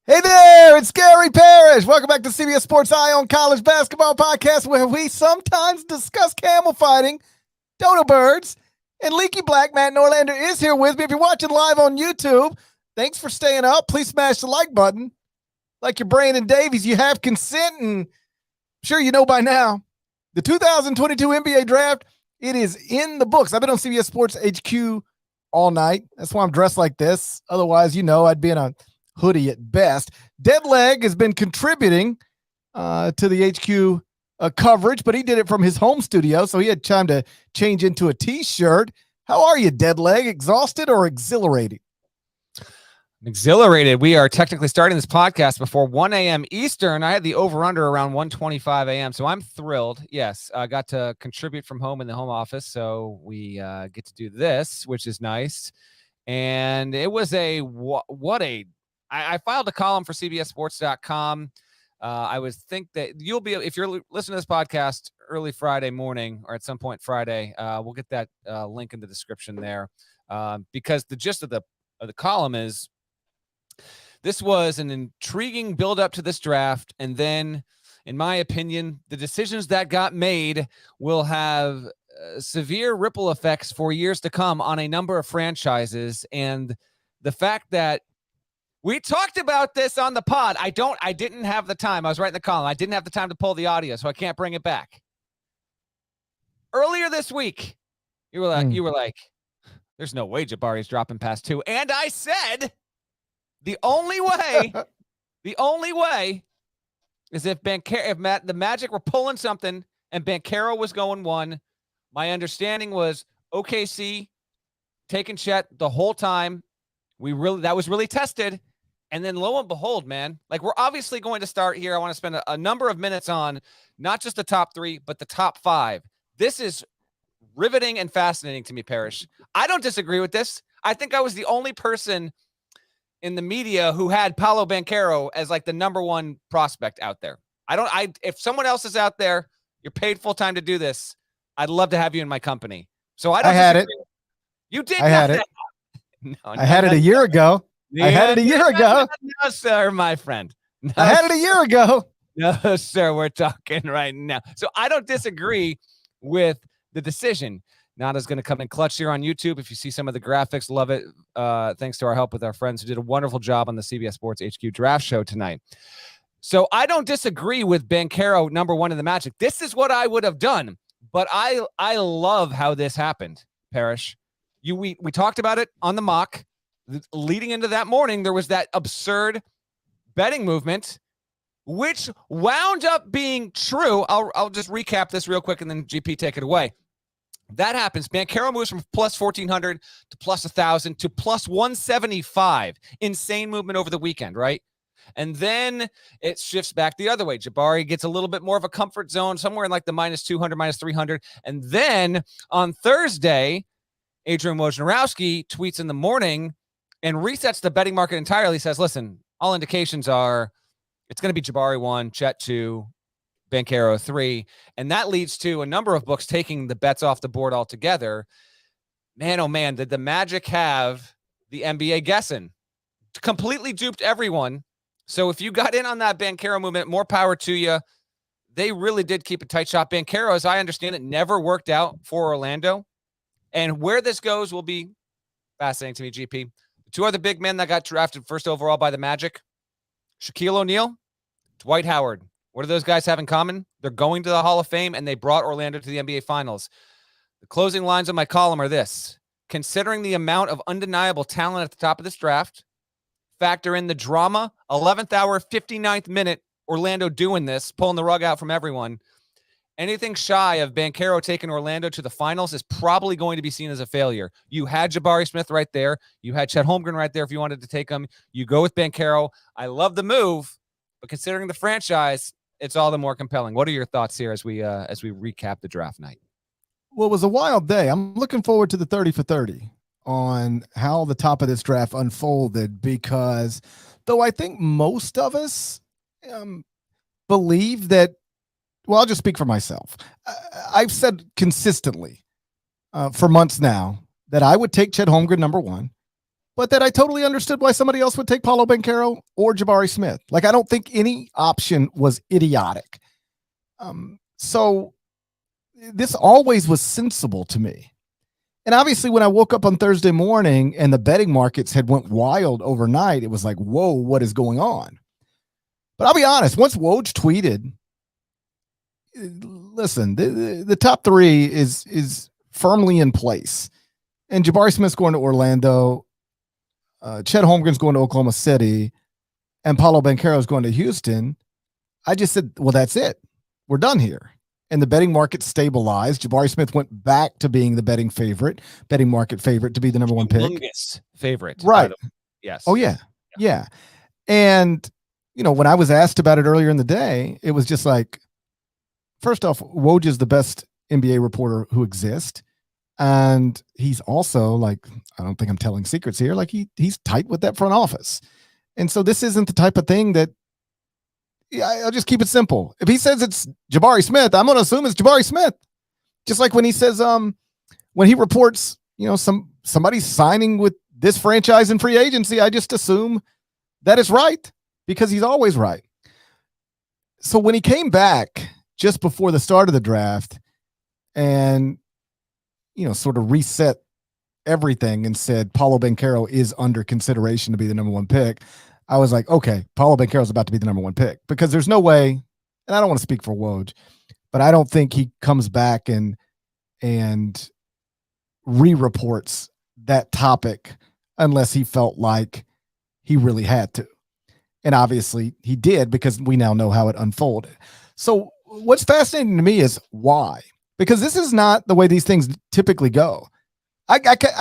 Hey there, it's Gary Parrish. Welcome back to CBS Sports Eye on College Basketball Podcast, where we sometimes discuss camel fighting, dodo birds, and leaky black. Matt Norlander is here with me. If you're watching live on YouTube, thanks for staying up. Please smash the like button. Like your Brandon Davies, you have consent, and I'm sure you know by now, the 2022 NBA Draft, it is in the books. I've been on CBS Sports HQ all night. That's why I'm dressed like this. Otherwise, I'd be in a hoodie at best. Deadleg has been contributing to the HQ coverage, but he did it from his home studio, so he had time to change into a t-shirt. How are you, Deadleg? Exhausted or exhilarated? Exhilarated. We are technically starting this podcast before 1 a.m. Eastern. I had the over-under around 1:25 a.m., so I'm thrilled. Yes, I got to contribute from home in the home office, so we get to do this, which is nice. And it was I filed a column for CBSSports.com. I would think that you'll be, if you're listening to this podcast early Friday morning or at some point Friday, we'll get that link in the description there, because the gist of the column is this was an intriguing build up to this draft. And then, in my opinion, the decisions that got made will have severe ripple effects for years to come on a number of franchises. And the fact that we talked about this on the pod. I didn't have the time. I was writing the column. I didn't have the time to pull the audio, so I can't bring it back. Earlier this week, you were like, there's no way Jabari's dropping past 2. And I said the only way is if the Magic were pulling something and Banchero was going 1. My understanding was OKC taking Chet the whole time. That was really tested. And then lo and behold, man, like we're obviously going to start here. I want to spend a number of minutes on not just the top 3, but the top 5. This is riveting and fascinating to me, Parrish. I don't disagree with this. I think I was the only person in the media who had Paolo Banchero as like the number 1 prospect out there. If someone else is out there, you're paid full time to do this, I'd love to have you in my company. So I had disagree. it. You did. I had it. I had it a year ago. I had it a year ago. No, sir, my friend. No, I had it a year ago. No, sir, we're talking right now. So I don't disagree with the decision. Nada's going to come in clutch here on YouTube. If you see some of the graphics, love it. Thanks to our help with our friends who did a wonderful job on the CBS Sports HQ draft show tonight. So I don't disagree with Banchero, number 1 in the Magic. This is what I would have done. But I love how this happened, Parrish. We talked about it on the mock. Leading into that morning, there was that absurd betting movement, which wound up being true. I'll just recap this real quick and then GP take it away. That happens. Banchero moves from plus 1,400 to plus 1,000 to plus 175. Insane movement over the weekend, right? And then it shifts back the other way. Jabari gets a little bit more of a comfort zone, somewhere in like the minus 200, minus 300. And then on Thursday, Adrian Wojnarowski tweets in the morning and resets the betting market entirely. Says, listen, all indications are it's going to be Jabari 1, Chet 2, Banchero 3. And that leads to a number of books taking the bets off the board altogether. Man, oh man, did the Magic have the NBA guessing? Completely duped everyone. So if you got in on that Banchero movement, more power to you. They really did keep a tight shot. Banchero, as I understand it, never worked out for Orlando. And where this goes will be fascinating to me, GP. The 2 other big men that got drafted first overall by the Magic, Shaquille O'Neal, Dwight Howard. What do those guys have in common? They're going to the Hall of Fame, and they brought Orlando to the NBA Finals. The closing lines of my column are this. Considering the amount of undeniable talent at the top of this draft, factor in the drama, 11th hour, 59th minute, Orlando doing this, pulling the rug out from everyone. Anything shy of Banchero taking Orlando to the finals is probably going to be seen as a failure. You had Jabari Smith right there. You had Chet Holmgren right there if you wanted to take him. You go with Banchero. I love the move, but considering the franchise, it's all the more compelling. What are your thoughts here as we recap the draft night? Well, it was a wild day. I'm looking forward to the 30 for 30 on how the top of this draft unfolded, because though I think most of us believe that, well, I'll just speak for myself. I've said consistently for months now that I would take Chet Holmgren number 1, but that I totally understood why somebody else would take Paolo Banchero or Jabari Smith. Like, I don't think any option was idiotic. So this always was sensible to me. And obviously, when I woke up on Thursday morning and the betting markets had went wild overnight, it was like, whoa, what is going on? But I'll be honest, once Woj tweeted, listen, the top three is firmly in place. And Jabari Smith's going to Orlando. Chet Holmgren's going to Oklahoma City. And Paolo Banchero is going to Houston. I just said, well, that's it. We're done here. And the betting market stabilized. Jabari Smith went back to being the betting market favorite to be the number one pick. Longest favorite. Right. Yes. Oh, yeah. Yeah. And, when I was asked about it earlier in the day, it was just like, first off, Woj is the best NBA reporter who exists. And he's also like, I don't think I'm telling secrets here. Like he's tight with that front office. And so this isn't the type of thing that, I'll just keep it simple. If he says it's Jabari Smith, I'm going to assume it's Jabari Smith. Just like when he says, when he reports, somebody's signing with this franchise in free agency, I just assume that is right because he's always right. So when he came back just before the start of the draft and, sort of reset everything and said Paolo Banchero is under consideration to be the number one pick, I was like, okay, Paolo Banchero is about to be the number one pick because there's no way, and I don't want to speak for Woj, but I don't think he comes back and re-reports that topic unless he felt like he really had to. And obviously he did because we now know how it unfolded. So what's fascinating to me is why, because this is not the way these things typically go. I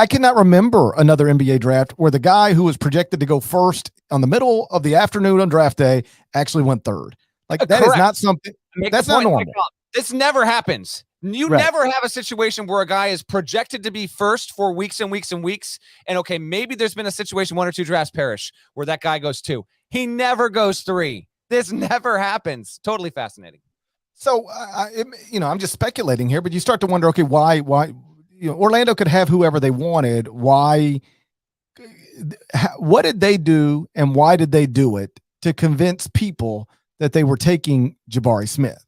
cannot remember another NBA draft where the guy who was projected to go first on the middle of the afternoon on draft day actually went third. Like that Correct. Is not something that's not normal. This never happens. You never have a situation where a guy is projected to be first for weeks and weeks and weeks. And okay, maybe there's been a situation, one or two drafts Parrish, where that guy goes two. He never goes three. This never happens. Totally fascinating. So, I'm just speculating here, but you start to wonder, okay, why, Orlando could have whoever they wanted. Why, what did they do and why did they do it to convince people that they were taking Jabari Smith?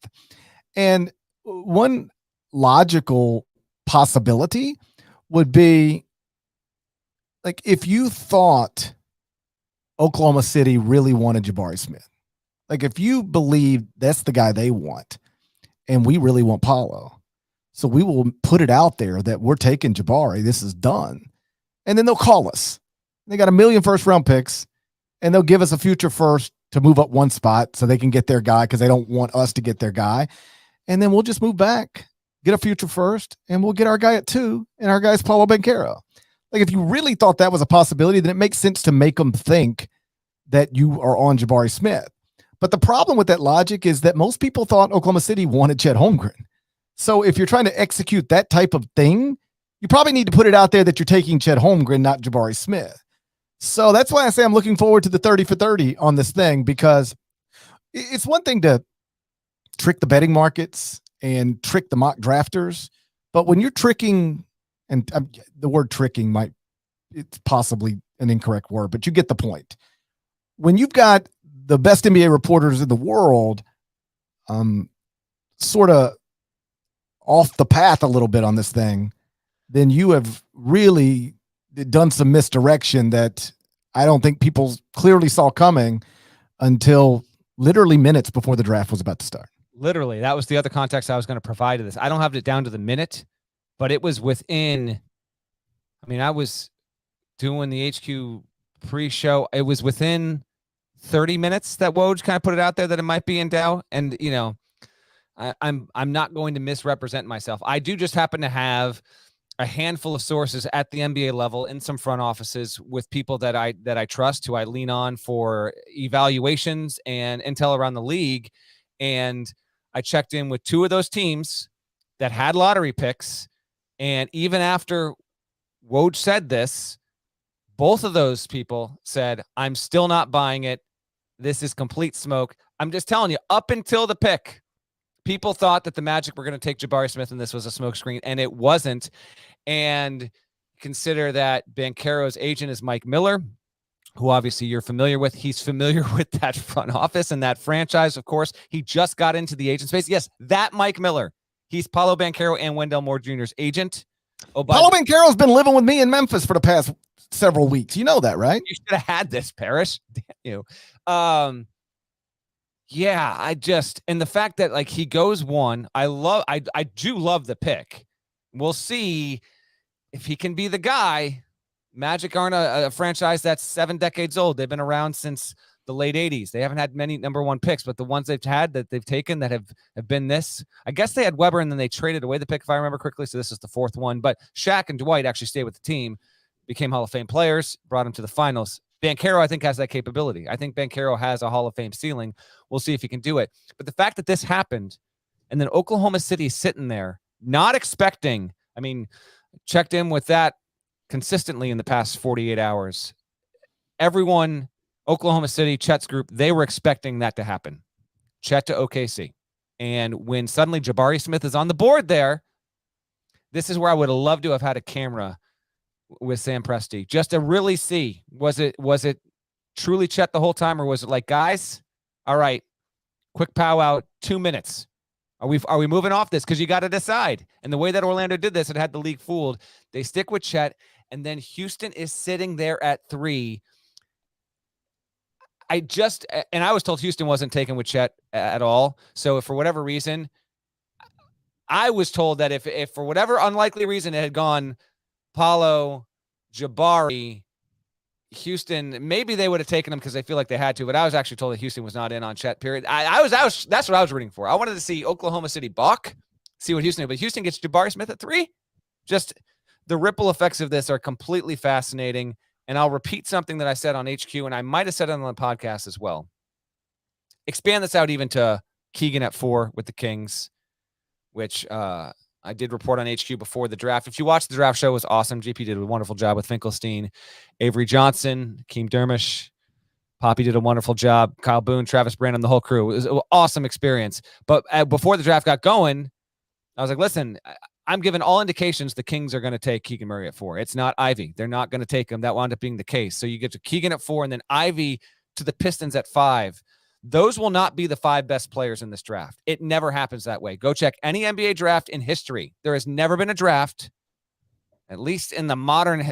And one logical possibility would be like, if you thought Oklahoma City really wanted Jabari Smith, like if you believe that's the guy they want and we really want Paolo, so we will put it out there that we're taking Jabari, this is done. And then they'll call us. They got 1 million first-round picks, and they'll give us a future first to move up one spot so they can get their guy because they don't want us to get their guy. And then we'll just move back, get a future first, and we'll get our guy at 2, and our guy's Paolo Banchero. Like, if you really thought that was a possibility, then it makes sense to make them think that you are on Jabari Smith. But the problem with that logic is that most people thought Oklahoma City wanted Chet Holmgren. So if you're trying to execute that type of thing, you probably need to put it out there that you're taking Chet Holmgren, not Jabari Smith. So that's why I say I'm looking forward to the 30 for 30 on this thing, because it's one thing to trick the betting markets and trick the mock drafters. But when you're tricking, and the word tricking it's possibly an incorrect word, but you get the point. When you've got the best NBA reporters in the world, sort of off the path a little bit on this thing, then you have really done some misdirection that I don't think people clearly saw coming until literally minutes before the draft was about to start. Literally, that was the other context I was going to provide to this. I don't have it down to the minute, but it was within, I was doing the HQ pre-show. It was within 30 minutes that Woj kind of put it out there that it might be in doubt. And, I'm not going to misrepresent myself. I do just happen to have a handful of sources at the NBA level in some front offices with people that I trust, who I lean on for evaluations and intel around the league. And I checked in with 2 of those teams that had lottery picks. And even after Woj said this, both of those people said, I'm still not buying it. This is complete smoke. I'm just telling you, up until the pick, people thought that the Magic were going to take Jabari Smith and this was a smokescreen, and it wasn't. And Consider that Banchero's agent is Mike Miller, who obviously you're familiar with. He's familiar with that front office and that franchise, of course. He just got into the agent space. Yes, that Mike Miller. He's Paolo Banchero and Wendell Moore Jr.'s agent. Paolo Banchero's been living with me in Memphis for the past several weeks. You know that, right? You should have had this, Parrish. Damn you. Yeah, and the fact that like he goes one, I do love the pick. We'll see if he can be the guy. Magic aren't a franchise that's 7 decades old. They've been around since the late 80s. They haven't had many number 1 picks, but the ones they've had that they've taken that have been this. I guess they had Weber and then they traded away the pick, if I remember correctly. So this is the 4th one. But Shaq and Dwight actually stayed with the team, became Hall of Fame players, brought them to the finals. Banchero, I think, has that capability. I think Banchero has a Hall of Fame ceiling. We'll see if he can do it. But the fact that this happened and then Oklahoma City sitting there, not expecting, I mean, checked in with that consistently in the past 48 hours. Everyone, Oklahoma City, Chet's group, they were expecting that to happen. Chet to OKC. And when suddenly Jabari Smith is on the board there, this is where I would have loved to have had a camera with Sam Presti just to really see, was it truly Chet the whole time, or was it like, guys, all right, quick powwow, 2 minutes. Are we moving off this? Because you got to decide. And the way that Orlando did this, it had the league fooled. They stick with Chet, and then Houston is sitting there at 3. I was told Houston wasn't taken with Chet at all. So if for whatever reason, I was told that if for whatever unlikely reason it had gone Paolo, Jabari, Houston, maybe they would have taken him because they feel like they had to, but I was actually told that Houston was not in on Chet, period. That's what I was rooting for. I wanted to see Oklahoma City balk, see what Houston did, but Houston gets Jabari Smith at 3. Just the ripple effects of this are completely fascinating. And I'll repeat something that I said on HQ, and I might have said it on the podcast as well. Expand this out even to Keegan at 4 with the Kings, which I did report on HQ before the draft. If you watched the draft show, it was awesome. GP did a wonderful job with Finkelstein, Avery Johnson, Keem Dermish. Poppy did a wonderful job. Kyle Boone, Travis Brandon, the whole crew. It was an awesome experience. But before the draft got going, I was like, listen, I'm giving all indications the Kings are going to take Keegan Murray at 4. It's not Ivy. They're not going to take him. That wound up being the case. So you get to Keegan at 4 and then Ivy to the Pistons at 5. Those will not be the 5 best players in this draft. It never happens that way. Go check any NBA draft in history. There has never been a draft, at least in the modern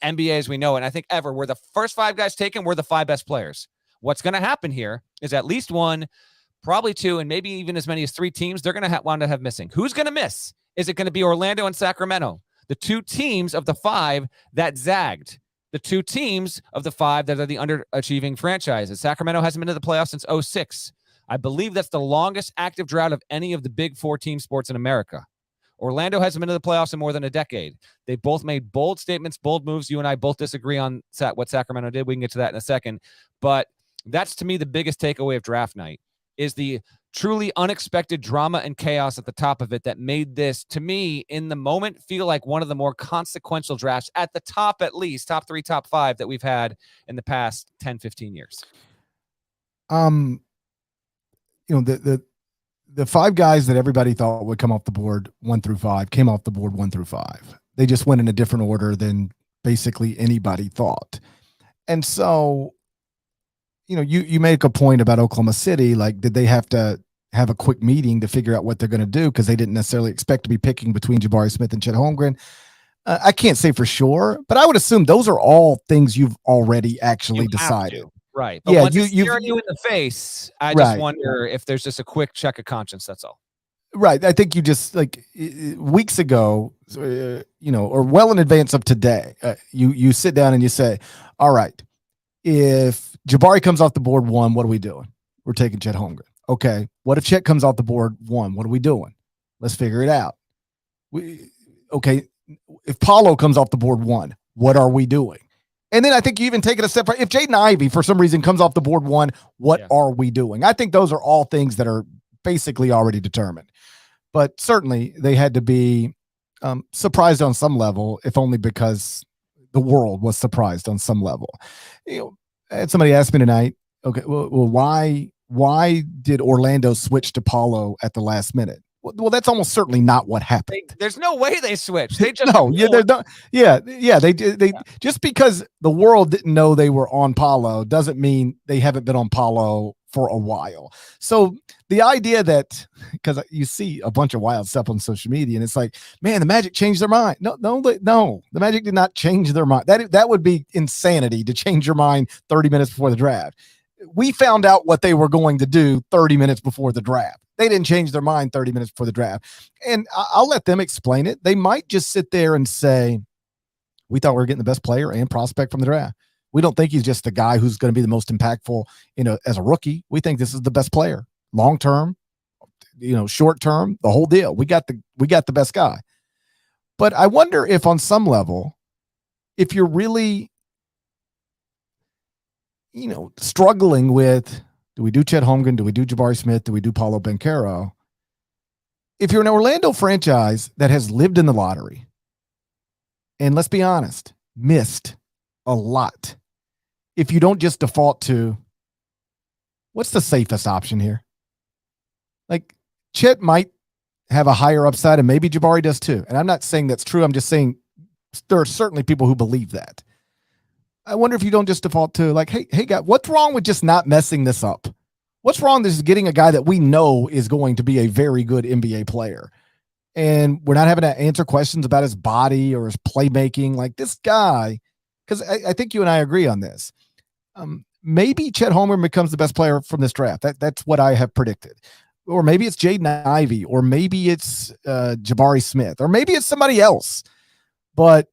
NBA as we know it, and I think ever, where the first 5 guys taken were the 5 best players. What's going to happen here is at least 1, probably 2, and maybe even as many as 3 teams they're going to want to have missing. Who's going to miss? Is it going to be Orlando and Sacramento? The 2 teams of the 5 that zagged. The 2 teams of the 5 that are the underachieving franchises. Sacramento hasn't been to the playoffs since 2006. I believe that's the longest active drought of any of the big 4 team sports in America. Orlando hasn't been to the playoffs in more than a decade. They both made bold statements, bold moves. You and I both disagree on what Sacramento did. We can get to that in a second. But that's, to me, the biggest takeaway of draft night is the truly unexpected drama and chaos at the top of it that made this, to me, in the moment, feel like one of the more consequential drafts at the top, at least top 3, top 5 that we've had in the past 10, 15 years. You know, the 5 guys that everybody thought would come off the board 1 through 5 came off the board 1 through 5. They just went in a different order than basically anybody thought. And so, you know, you make a point about Oklahoma City. Like, did they have to have a quick meeting to figure out what they're going to do? Because they didn't necessarily expect to be picking between Jabari Smith and Chet Holmgren. I can't say for sure, but I would assume those are all things you've already actually decided. Right. But yeah, once it's staring you in the face, I just wonder if there's just a quick check of conscience. That's all. Right. I think you just, like, weeks ago, you know, or well in advance of today, you sit down and you say, all right, if Jabari comes off the board 1, what are we doing? We're taking Chet Holmgren. Okay. What if Chet comes off the board 1? What are we doing? Let's figure it out. Okay. If Paolo comes off the board 1, what are we doing? And then I think you even take it a step further. If Jaden Ivey, for some reason, comes off the board 1, what are we doing? I think those are all things that are basically already determined. But certainly they had to be surprised on some level, if only because the world was surprised on some level. You know, I had somebody ask me tonight, okay, well, why did Orlando switch to Paolo at the last minute? Well, that's almost certainly not what happened. There's no way they switched. They just they just because the world didn't know they were on Paolo doesn't mean they haven't been on Paolo for a while. So the idea that, because you see a bunch of wild stuff on social media and it's like, man, the Magic changed their mind. No, the Magic did not change their mind. That would be insanity to change your mind 30 minutes before the draft. We found out what they were going to do 30 minutes before the draft. They didn't change their mind 30 minutes before the draft. And I'll let them explain it. They might just sit there and say, we thought we were getting the best player and prospect from the draft. We don't think he's just the guy who's going to be the most impactful, as a rookie. We think this is the best player, long-term, short-term, the whole deal. We got the best guy. But I wonder if on some level, if you're really, struggling with, do we do Chet Holmgren? Do we do Jabari Smith? Do we do Paolo Banchero? If you're an Orlando franchise that has lived in the lottery, and let's be honest, missed a lot, if you don't just default to, what's the safest option here? Like, Chet might have a higher upside, and maybe Jabari does too. And I'm not saying that's true. I'm just saying there are certainly people who believe that. I wonder if you don't just default to like, hey, guy, what's wrong with just not messing this up? What's wrong with just getting a guy that we know is going to be a very good NBA player? And we're not having to answer questions about his body or his playmaking. Like, this guy, because I think you and I agree on this. Maybe Chet Holmgren becomes the best player from this draft. That's what I have predicted. Or maybe it's Jaden Ivey, or maybe it's Jabari Smith, or maybe it's somebody else. But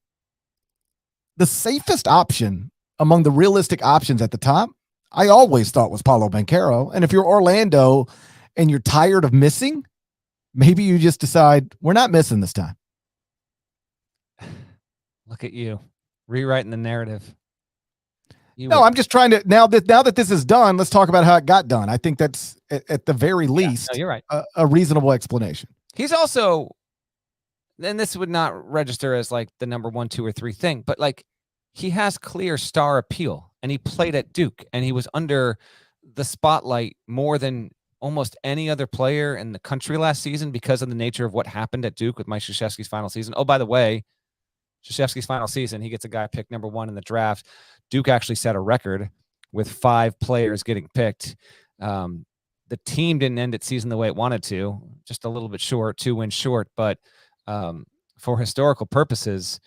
the safest option among the realistic options at the top, I always thought was Paolo Banchero. And if you're Orlando and you're tired of missing, maybe you just decide we're not missing this time. Look at you rewriting the narrative. I'm just trying to, now that this is done, let's talk about how it got done. I think that's at the very least, you're right. A reasonable explanation. He's also, and this would not register as like the number 1, 2, or 3 thing, but like, he has clear star appeal, and he played at Duke, and he was under the spotlight more than almost any other player in the country last season because of the nature of what happened at Duke with Mike Krzyzewski's final season. Oh, by the way, Krzyzewski's final season, he gets a guy picked number 1 in the draft. Duke actually set a record with 5 players getting picked. The team didn't end its season the way it wanted to, just a little bit short, 2 wins short. But for historical purposes,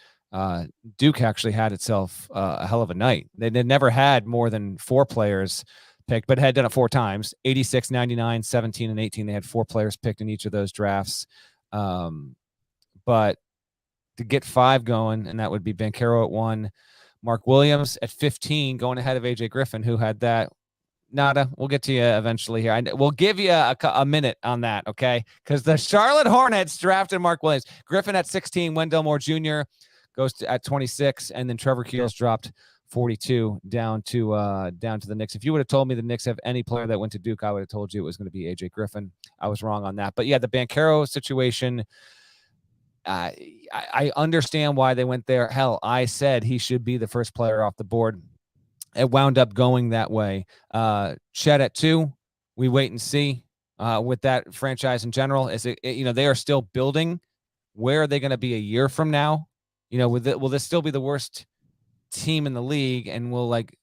Duke actually had itself a hell of a night. They never had more than 4 players picked, but had done it 4 times, 86, 99, 17, and 18. They had 4 players picked in each of those drafts. But to get 5 going, and that would be Banchero at 1, Mark Williams at 15, going ahead of AJ Griffin, who had that. Nada, we'll get to you eventually here. We'll give you a minute on that, okay? Because the Charlotte Hornets drafted Mark Williams. Griffin at 16, Wendell Moore Jr. goes to at 26, and then Trevor Keels dropped 42 down to the Knicks. If you would have told me the Knicks have any player that went to Duke, I would have told you it was going to be AJ Griffin. I was wrong on that. But yeah, the Banchero situation, I understand why they went there. Hell, I said he should be the first player off the board. It wound up going that way. Chet at 2, we wait and see with that franchise in general. They are still building. Where are they going to be a year from now? Will this still be the worst team in the league? And will like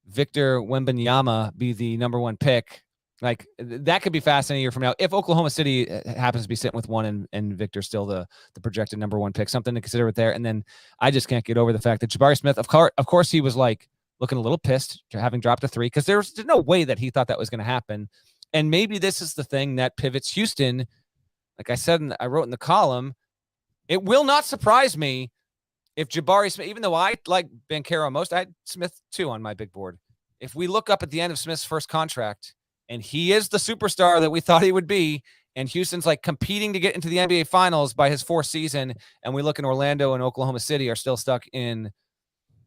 Victor Wembanyama be the number 1 pick? Like, that could be fascinating a year from now. If Oklahoma City happens to be sitting with 1 and Victor's still the projected number 1 pick, something to consider with there. And then I just can't get over the fact that Jabari Smith, of course, he was like looking a little pissed having dropped a 3, because there's no way that he thought that was going to happen. And maybe this is the thing that pivots Houston. Like I said, I wrote in the column, it will not surprise me if Jabari Smith, even though I like Banchero most, I had Smith 2 on my big board. If we look up at the end of Smith's first contract and he is the superstar that we thought he would be, and Houston's like competing to get into the NBA Finals by his 4th season, and we look in Orlando and Oklahoma City are still stuck in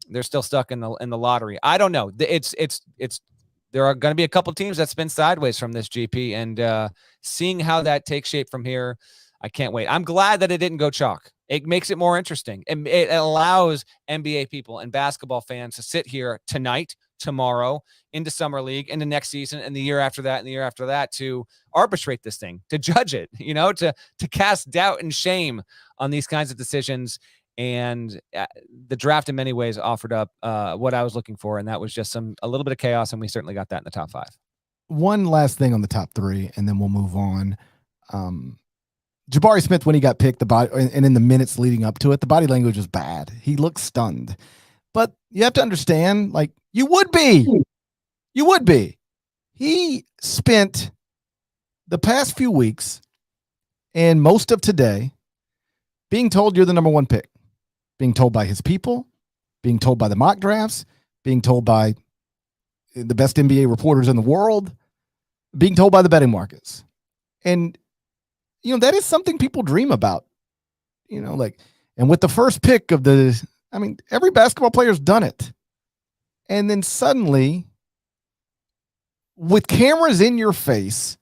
the lottery. I don't know. There are going to be a couple teams that spin sideways from this, GP, and seeing how that takes shape from here, I can't wait. I'm glad that it didn't go chalk. It makes it more interesting. It allows NBA people and basketball fans to sit here tonight tomorrow into summer league, into next season, and the year after that, and the year after that, to arbitrate this thing, to judge it, to cast doubt and shame on these kinds of decisions. And the draft in many ways offered up what I was looking for, and that was just a little bit of chaos, and we certainly got that in the top 5. One last thing on the top 3, and then we'll move on. Jabari Smith, when he got picked, and in the minutes leading up to it, the body language was bad. He looked stunned. But you have to understand, like, you would be. He spent the past few weeks and most of today being told you're the number 1 pick, being told by his people, being told by the mock drafts, being told by the best NBA reporters in the world, being told by the betting markets. And, that is something people dream about, and with the first pick of every basketball player's done it. And then suddenly, with cameras in your face,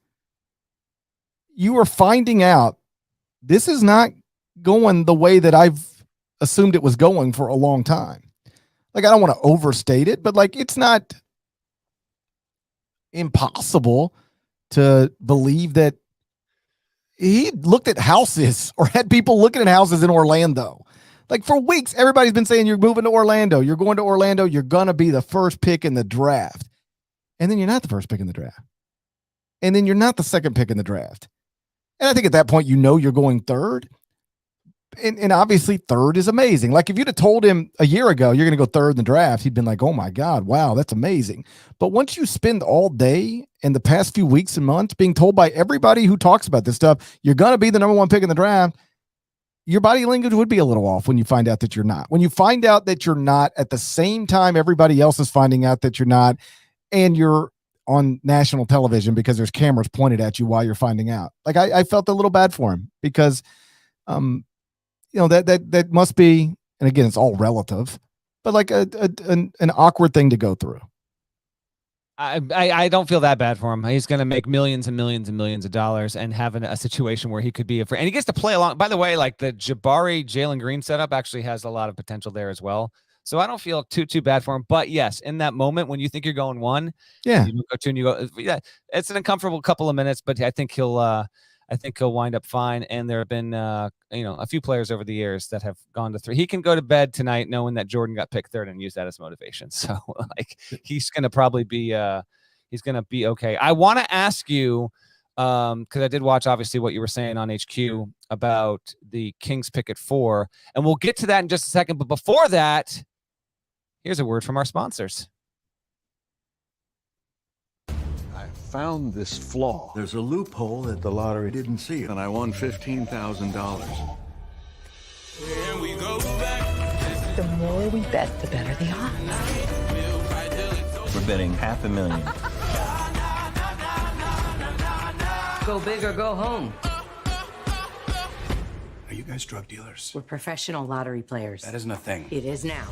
you are finding out this is not going the way that I've assumed it was going for a long time. Like, I don't want to overstate it, but it's not impossible to believe that he looked at houses or had people looking at houses in Orlando. Like, for weeks, everybody's been saying you're moving to Orlando. You're going to Orlando. You're going to be the first pick in the draft. And then you're not the first pick in the draft. And then you're not the second pick in the draft. And I think at that point, you're going third. And obviously third is amazing. Like, if you'd have told him a year ago, you're going to go third in the draft, he'd been like, oh my God, wow, that's amazing. But once you spend all day in the past few weeks and months being told by everybody who talks about this stuff, you're going to be the number 1 pick in the draft, your body language would be a little off when you find out that you're not. When you find out that you're not at the same time everybody else is finding out that you're not, and you're on national television because there's cameras pointed at you while you're finding out. Like, I felt a little bad for him because, that must be, and again, it's all relative, but like an awkward thing to go through. I don't feel that bad for him. He's going to make millions and millions and millions of dollars and have a situation where he could be and he gets to play along. By the way, like, the Jabari Jalen Green setup actually has a lot of potential there as well. So I don't feel too bad for him. But yes, in that moment when you think you're going 1, yeah, you go 2 and you go, yeah, it's an uncomfortable couple of minutes, but I think he'll wind up fine. And there have been a few players over the years that have gone to 3. He can go to bed tonight knowing that Jordan got picked 3rd and use that as motivation. So he's going to probably be okay. I want to ask you, because I did watch obviously what you were saying on HQ about the Kings pick at 4, and we'll get to that in just a second. But before that, here's a word from our sponsors. Found this flaw. There's a loophole that the lottery didn't see, and I won $15,000. The more we bet, the better the odds. We're betting $500,000. Go big or go home. Are you guys drug dealers? We're professional lottery players. That isn't a thing. It is now.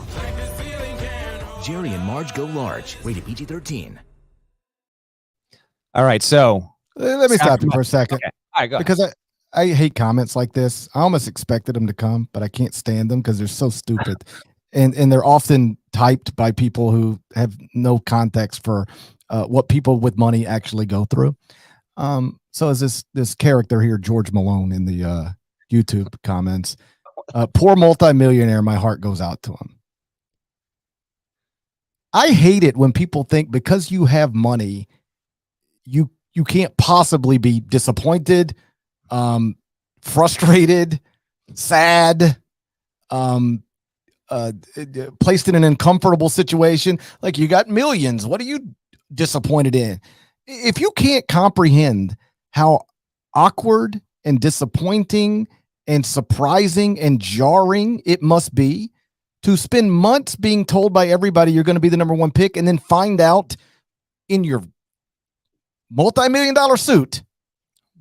Jerry and Marge Go Large. Rated PG-13. All right, so let me stop you for a second. Okay. All right, go because I hate comments like this. I almost expected them to come, but I can't stand them because they're so stupid. And they're often typed by people who have no context for what people with money actually go through. So as this character here, George Malone, in the YouTube comments, poor multimillionaire, my heart goes out to him. I hate it when people think because you have money, you can't possibly be disappointed, frustrated, sad, placed in an uncomfortable situation. Like, you got millions. What are you disappointed in? If you can't comprehend how awkward and disappointing and surprising and jarring it must be to spend months being told by everybody you're going to be the number 1 pick and then find out in your multi-million-dollar suit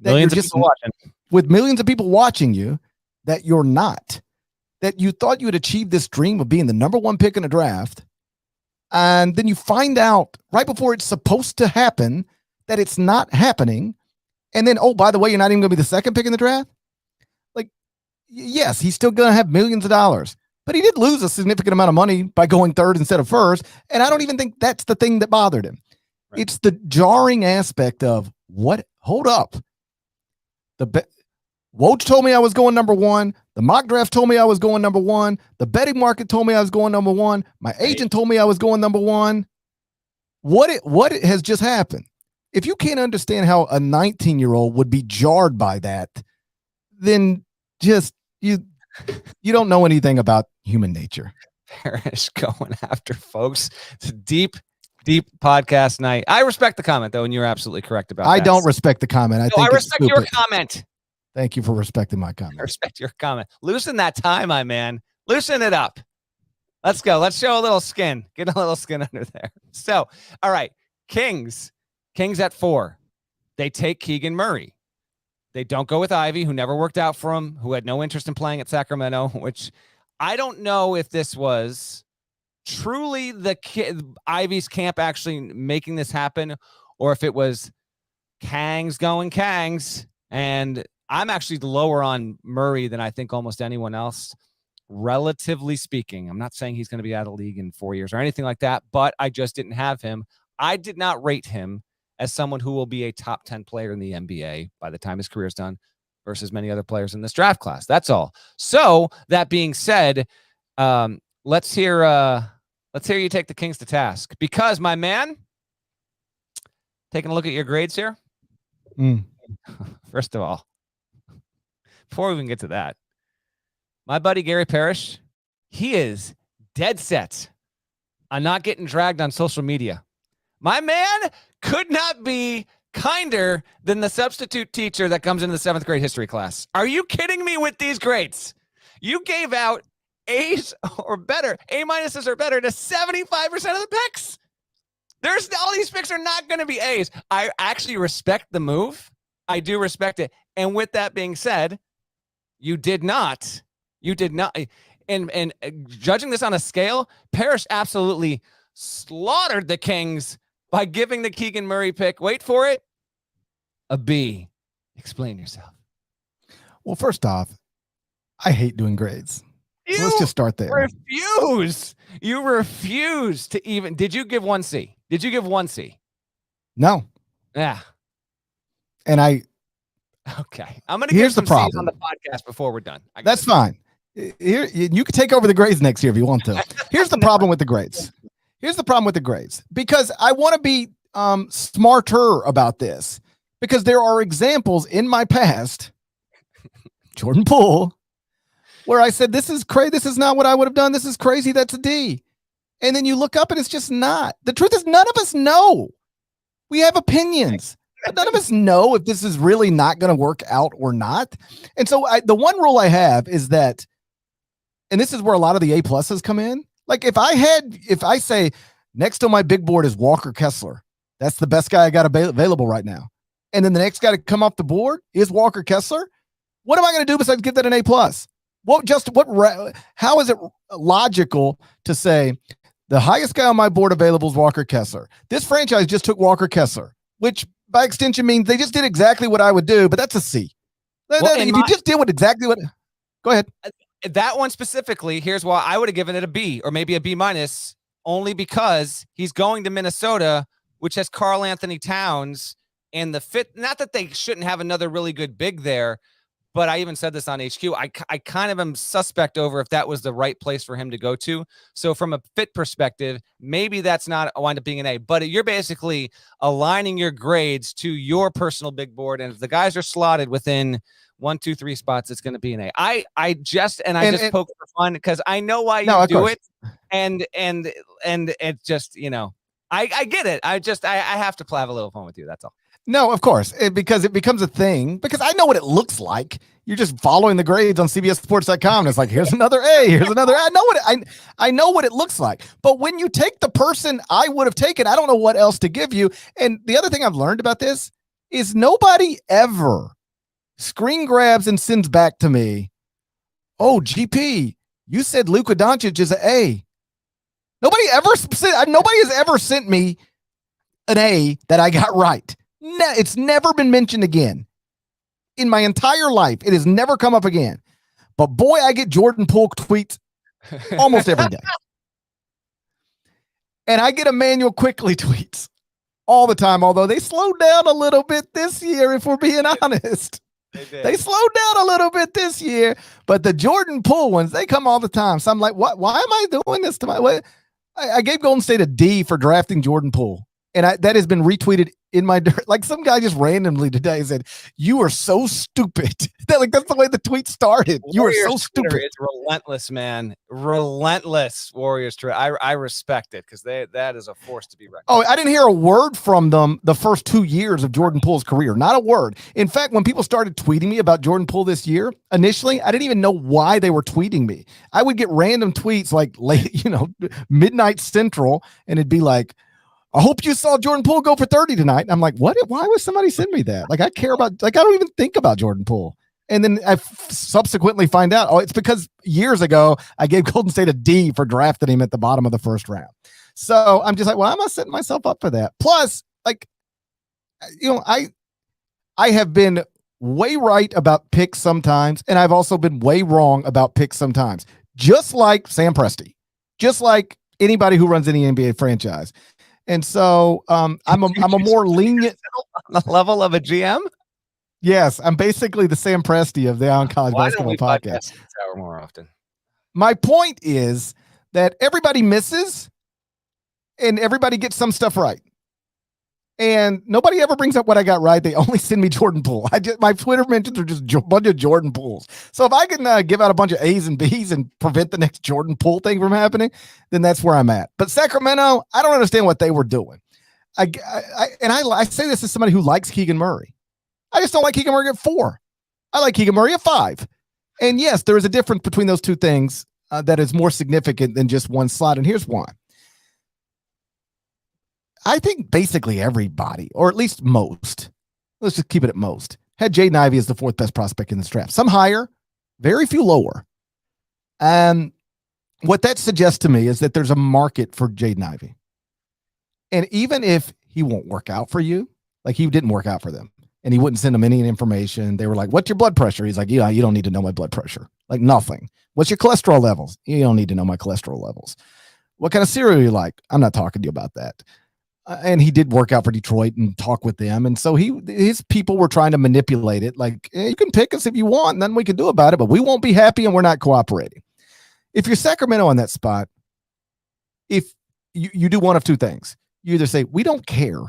that millions you're of just people watching, with millions of people watching you, that you're not, that you thought you had achieved this dream of being the number 1 pick in a draft. And then you find out right before it's supposed to happen that it's not happening. And then, oh, by the way, you're not even going to be the 2nd pick in the draft. Like, yes, he's still going to have millions of dollars, but he did lose a significant amount of money by going third instead of first. And I don't even think that's the thing that bothered him. Right. It's the jarring aspect of what, hold up. Woj told me I was going number one. The mock draft told me I was going number one. The betting market told me I was going number one. My agent told me I was going number one. What has just happened? If you can't understand how a 19-year-old would be jarred by that, then just you don't know anything about human nature. Parrish going after folks. It's a deep podcast night. I respect the comment though, and you're absolutely correct about that. I don't respect the comment. I respect your comment. Thank you for respecting my comment. I respect your comment. Loosen that tie, my man. Loosen it up. Let's go. Let's show a little skin. Get a little skin under there. So, all right. Kings at 4. They take Keegan Murray. They don't go with Ivy, who never worked out for him, who had no interest in playing at Sacramento, which I don't know if this was truly Ivy's camp actually making this happen, or if it was Kangs going Kangs. And I'm actually lower on Murray than I think almost anyone else, relatively speaking. I'm not saying he's going to be out of the league in 4 years or anything like that, but I just didn't have him. I did not rate him as someone who will be a top 10 player in the NBA by the time his career is done versus many other players in this draft class. That's all. So that being said, let's hear you take the Kings to task, because my man, taking a look at your grades here. First of all, before we even get to that, my buddy Gary Parrish, he is dead set on not getting dragged on social media. My man could not be kinder than the substitute teacher that comes into the 7th grade history class. Are you kidding me with these grades? You gave out A's or better, A minuses or better to 75% of the picks. All these picks are not going to be A's. I actually respect the move. I do respect it. And with that being said, you did not. And judging this on a scale, Parrish absolutely slaughtered the Kings by giving the Keegan Murray pick, wait for it, a B. Explain yourself. Well, first off, I hate doing grades. So let's just start there. You refuse to even. Did you give 1C? Did you give 1C? No. Yeah. And okay. I'm going to give some C's on the podcast before we're done. That's fine. Here, you can take over the grades next year if you want to. Here's the problem with the grades. Because I want to be smarter about this, because there are examples in my past, Jordan Poole, where I said, this is crazy. This is not what I would have done. This is crazy. That's a D. And then you look up and it's just not. The truth is, none of us know. We have opinions, but none of us know if this is really not going to work out or not. And so the one rule I have is that, and this is where a lot of the A pluses come in. Like if I say next to my big board is Walker Kessler, that's the best guy I got available right now. And then the next guy to come off the board is Walker Kessler. What am I going to do besides give that an A plus? How is it logical to say the highest guy on my board available is Walker Kessler? This franchise just took Walker Kessler, which by extension means they just did exactly what I would do, but that's a C. If you just did go ahead. That one specifically, here's why I would have given it a B or maybe a B minus, only because he's going to Minnesota, which has Karl Anthony Towns and the fit. Not that they shouldn't have another really good big there, but I even said this on HQ. I kind of am suspect over if that was the right place for him to go to. So from a fit perspective, maybe that's not wind up being an A, but you're basically aligning your grades to your personal big board. And if the guys are slotted within 1, 2, 3 spots, it's going to be an A. I just poke for fun because I know why you do it. And it's just, I get it. I have to have a little fun with you. That's all. No, of course, because it becomes a thing, because I know what it looks like. You're just following the grades on CBSSports.com. And it's like, here's another A, here's another A. I know what it looks like. But when you take the person I would have taken, I don't know what else to give you. And the other thing I've learned about this is nobody ever screen grabs and sends back to me, oh, GP, you said Luka Doncic is an A. Nobody has ever sent me an A that I got right. No, it's never been mentioned again in my entire life. It has never come up again. But boy, I get Jordan Poole tweets almost every day. And I get Emmanuel Quickly tweets all the time, although they slowed down a little bit this year, if we're being honest. They slowed down a little bit this year, but the Jordan Poole ones, they come all the time. So I'm like, what? Why am I doing this to my? What? I gave Golden State a D for drafting Jordan Poole, and that has been retweeted in my like some guy just randomly today said, "You are so stupid." That's the way the tweet started. You are so stupid. It's relentless, man. Relentless Warriors. I respect it because that is a force to be reckoned. Oh, I didn't hear a word from them the first 2 years of Jordan Poole's career. Not a word. In fact, when people started tweeting me about Jordan Poole this year, initially, I didn't even know why they were tweeting me. I would get random tweets like late, midnight Central, and it'd be like, I hope you saw Jordan Poole go for 30 tonight. And I'm like, what? Why would somebody send me that? Like, I care about, I don't even think about Jordan Poole. And then I subsequently find out, it's because years ago, I gave Golden State a D for drafting him at the bottom of the first round. So I'm just like, well, I'm not setting myself up for that. Plus, I have been way right about picks sometimes, and I've also been way wrong about picks sometimes. Just like Sam Presti, just like anybody who runs any NBA franchise. And so I'm a more lenient on the level of a GM. Yes, I'm basically the Sam Presti of the On College Basketball Podcast. More often. My point is that everybody misses and everybody gets some stuff right. And nobody ever brings up what I got right. They only send me Jordan Poole. My Twitter mentions are just a bunch of Jordan Pooles. So if I can give out a bunch of A's and B's and prevent the next Jordan Poole thing from happening, then that's where I'm at. But Sacramento, I don't understand what they were doing. I say this as somebody who likes Keegan Murray. I just don't like Keegan Murray at 4. I like Keegan Murray at 5. And yes, there is a difference between those two things that is more significant than just one slot. And here's why. I think basically everybody, or at least most, let's just keep it at most, had Jaden Ivey as the 4th best prospect in this draft. Some higher, very few lower. And what that suggests to me is that there's a market for Jaden Ivey. And even if he won't work out for you, like he didn't work out for them, and he wouldn't send them any information. They were like, what's your blood pressure? He's like, yeah, you don't need to know my blood pressure. Like nothing. What's your cholesterol levels? You don't need to know my cholesterol levels. What kind of cereal you like? I'm not talking to you about that. And he did work out for Detroit and talk with them. And so his people were trying to manipulate it. Like, you can pick us if you want, and then we can do about it, but we won't be happy and we're not cooperating. If you're Sacramento on that spot, if you do one of two things, you either say, we don't care.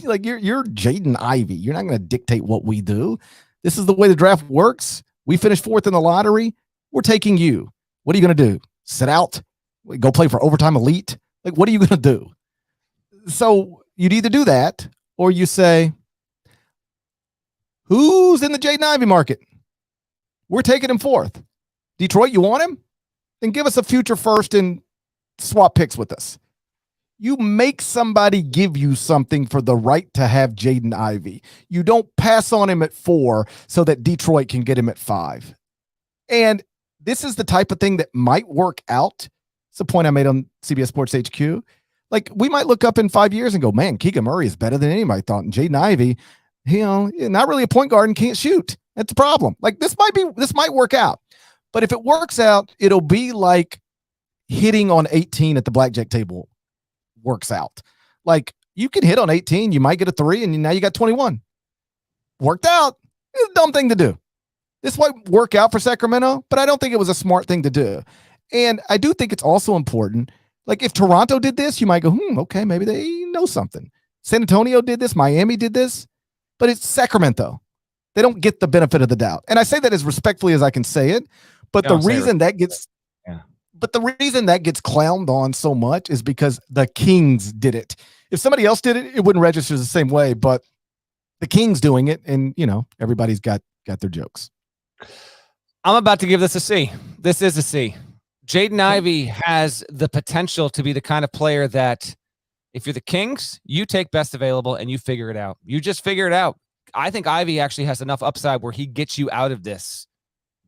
Like you're Jaden Ivey. You're not going to dictate what we do. This is the way the draft works. We finished 4th in the lottery. We're taking you. What are you going to do? Sit out? Go play for overtime elite? Like, what are you going to do? So you'd either do that or you say, who's in the Jaden Ivey market? We're taking him 4th. Detroit, you want him? Then give us a future first and swap picks with us. You make somebody give you something for the right to have Jaden Ivey. You don't pass on him at 4 so that Detroit can get him at 5. And this is the type of thing that might work out. It's the point I made on CBS Sports HQ. Like, we might look up in 5 years and go, man, Keegan Murray is better than anybody thought. And Jaden Ivey, not really a point guard and can't shoot. That's a problem. Like, this might work out. But if it works out, it'll be like hitting on 18 at the blackjack table works out. Like, you can hit on 18, you might get a 3, and now you got 21. Worked out. It's a dumb thing to do. This might work out for Sacramento, but I don't think it was a smart thing to do. And I do think it's also important. Like, if Toronto did this, you might go, okay, maybe they know something. San Antonio did this. Miami did this. But it's Sacramento. They don't get the benefit of the doubt. And I say that as respectfully as I can say it. But the reason that gets clowned on so much is because the Kings did it. If somebody else did it, it wouldn't register the same way. But the Kings doing it, and, everybody's got their jokes. I'm about to give this a C. This is a C. Jaden Ivey has the potential to be the kind of player that if you're the Kings, you take best available and you figure it out. You just figure it out. I think Ivey actually has enough upside where he gets you out of this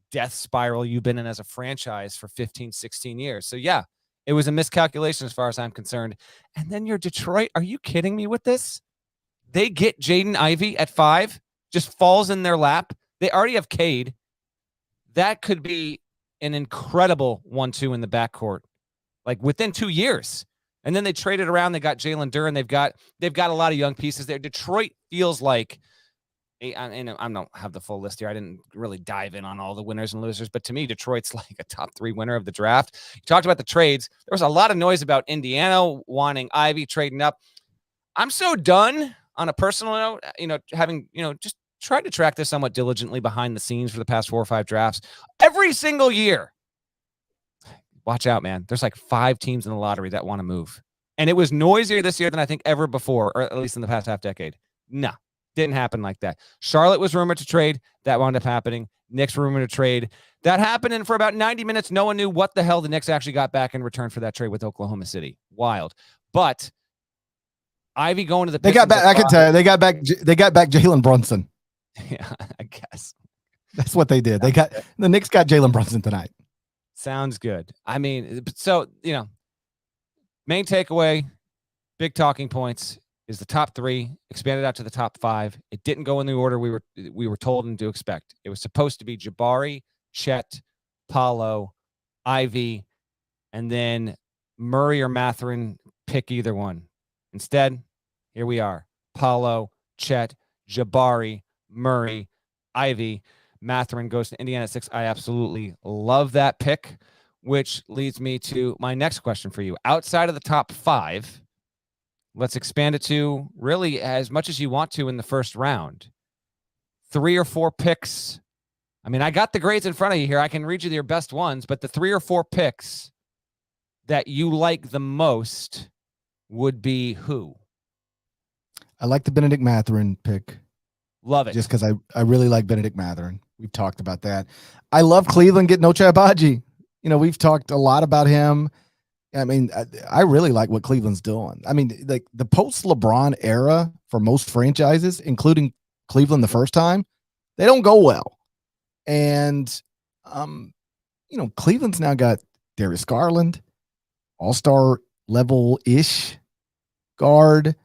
death spiral you've been in as a franchise for 15, 16 years. So yeah, it was a miscalculation as far as I'm concerned. And then you're Detroit. Are you kidding me with this? They get Jaden Ivey at 5, just falls in their lap. They already have Cade. That could be an incredible 1-2 in the backcourt, like within 2 years. And then they traded around. They got Jalen Duren. They've got a lot of young pieces there. Detroit feels like, and I don't have the full list here. I didn't really dive in on all the winners and losers, but to me, Detroit's like a top 3 winner of the draft. You talked about the trades. There was a lot of noise about Indiana wanting Ivy, trading up. I'm so done on a personal note, having, just tried to track this somewhat diligently behind the scenes for the past 4 or 5 drafts. Every single year, watch out, man. There's like 5 teams in the lottery that want to move. And it was noisier this year than I think ever before, or at least in the past half decade. No, didn't happen like that. Charlotte was rumored to trade. That wound up happening. Knicks rumored to trade. That happened, and for about 90 minutes, no one knew what the hell the Knicks actually got back in return for that trade with Oklahoma City. Wild. But Ivy going to the They got back. I can tell you, they got back Jalen Brunson. Yeah, I guess. That's what they did. The Knicks got Jalen Brunson tonight. Sounds good. I mean, so, main takeaway, big talking points is the top 3 expanded out to the top 5. It didn't go in the order we were told and to expect. It was supposed to be Jabari, Chet, Paolo, Ivy, and then Murray or Mathurin, pick either one. Instead, here we are. Paolo, Chet, Jabari, Murray, Ivy. Mathurin goes to Indiana at 6. I absolutely love that pick, which leads me to my next question for you. Outside of the top 5, let's expand it to really as much as you want to in the first round. 3 or 4 picks. I mean, I got the grades in front of you here. I can read you your best ones, but the 3 or 4 picks that you like the most would be who? I like the Benedict Mathurin pick. Love it. Just because I really like Benedict Mathurin. We've talked about that. I love Cleveland getting Ochai Agbaji. We've talked a lot about him. I mean, I really like what Cleveland's doing. I mean, like the post-LeBron era for most franchises, including Cleveland the first time, they don't go well. And, Cleveland's now got Darius Garland, all-star level-ish guard.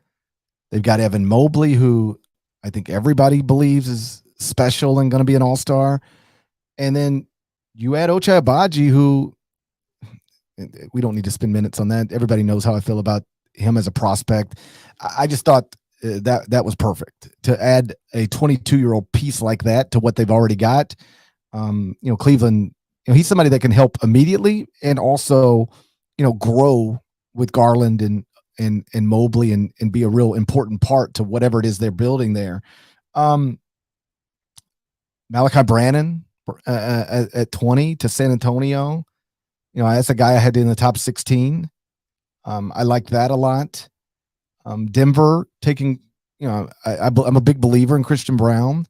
They've got Evan Mobley, who I think everybody believes is special and going to be an all-star. And then you add Ochai Agbaji, who we don't need to spend minutes on that. Everybody knows how I feel about him as a prospect. I just thought that was perfect to add a 22-year-old piece like that to what they've already got. Cleveland, he's somebody that can help immediately and also, grow with Garland and Mobley and be a real important part to whatever it is they're building there. Malachi Brannon at 20 to San Antonio. That's a guy I had in the top 16. I like that a lot. Denver taking, I'm a big believer in Christian Brown.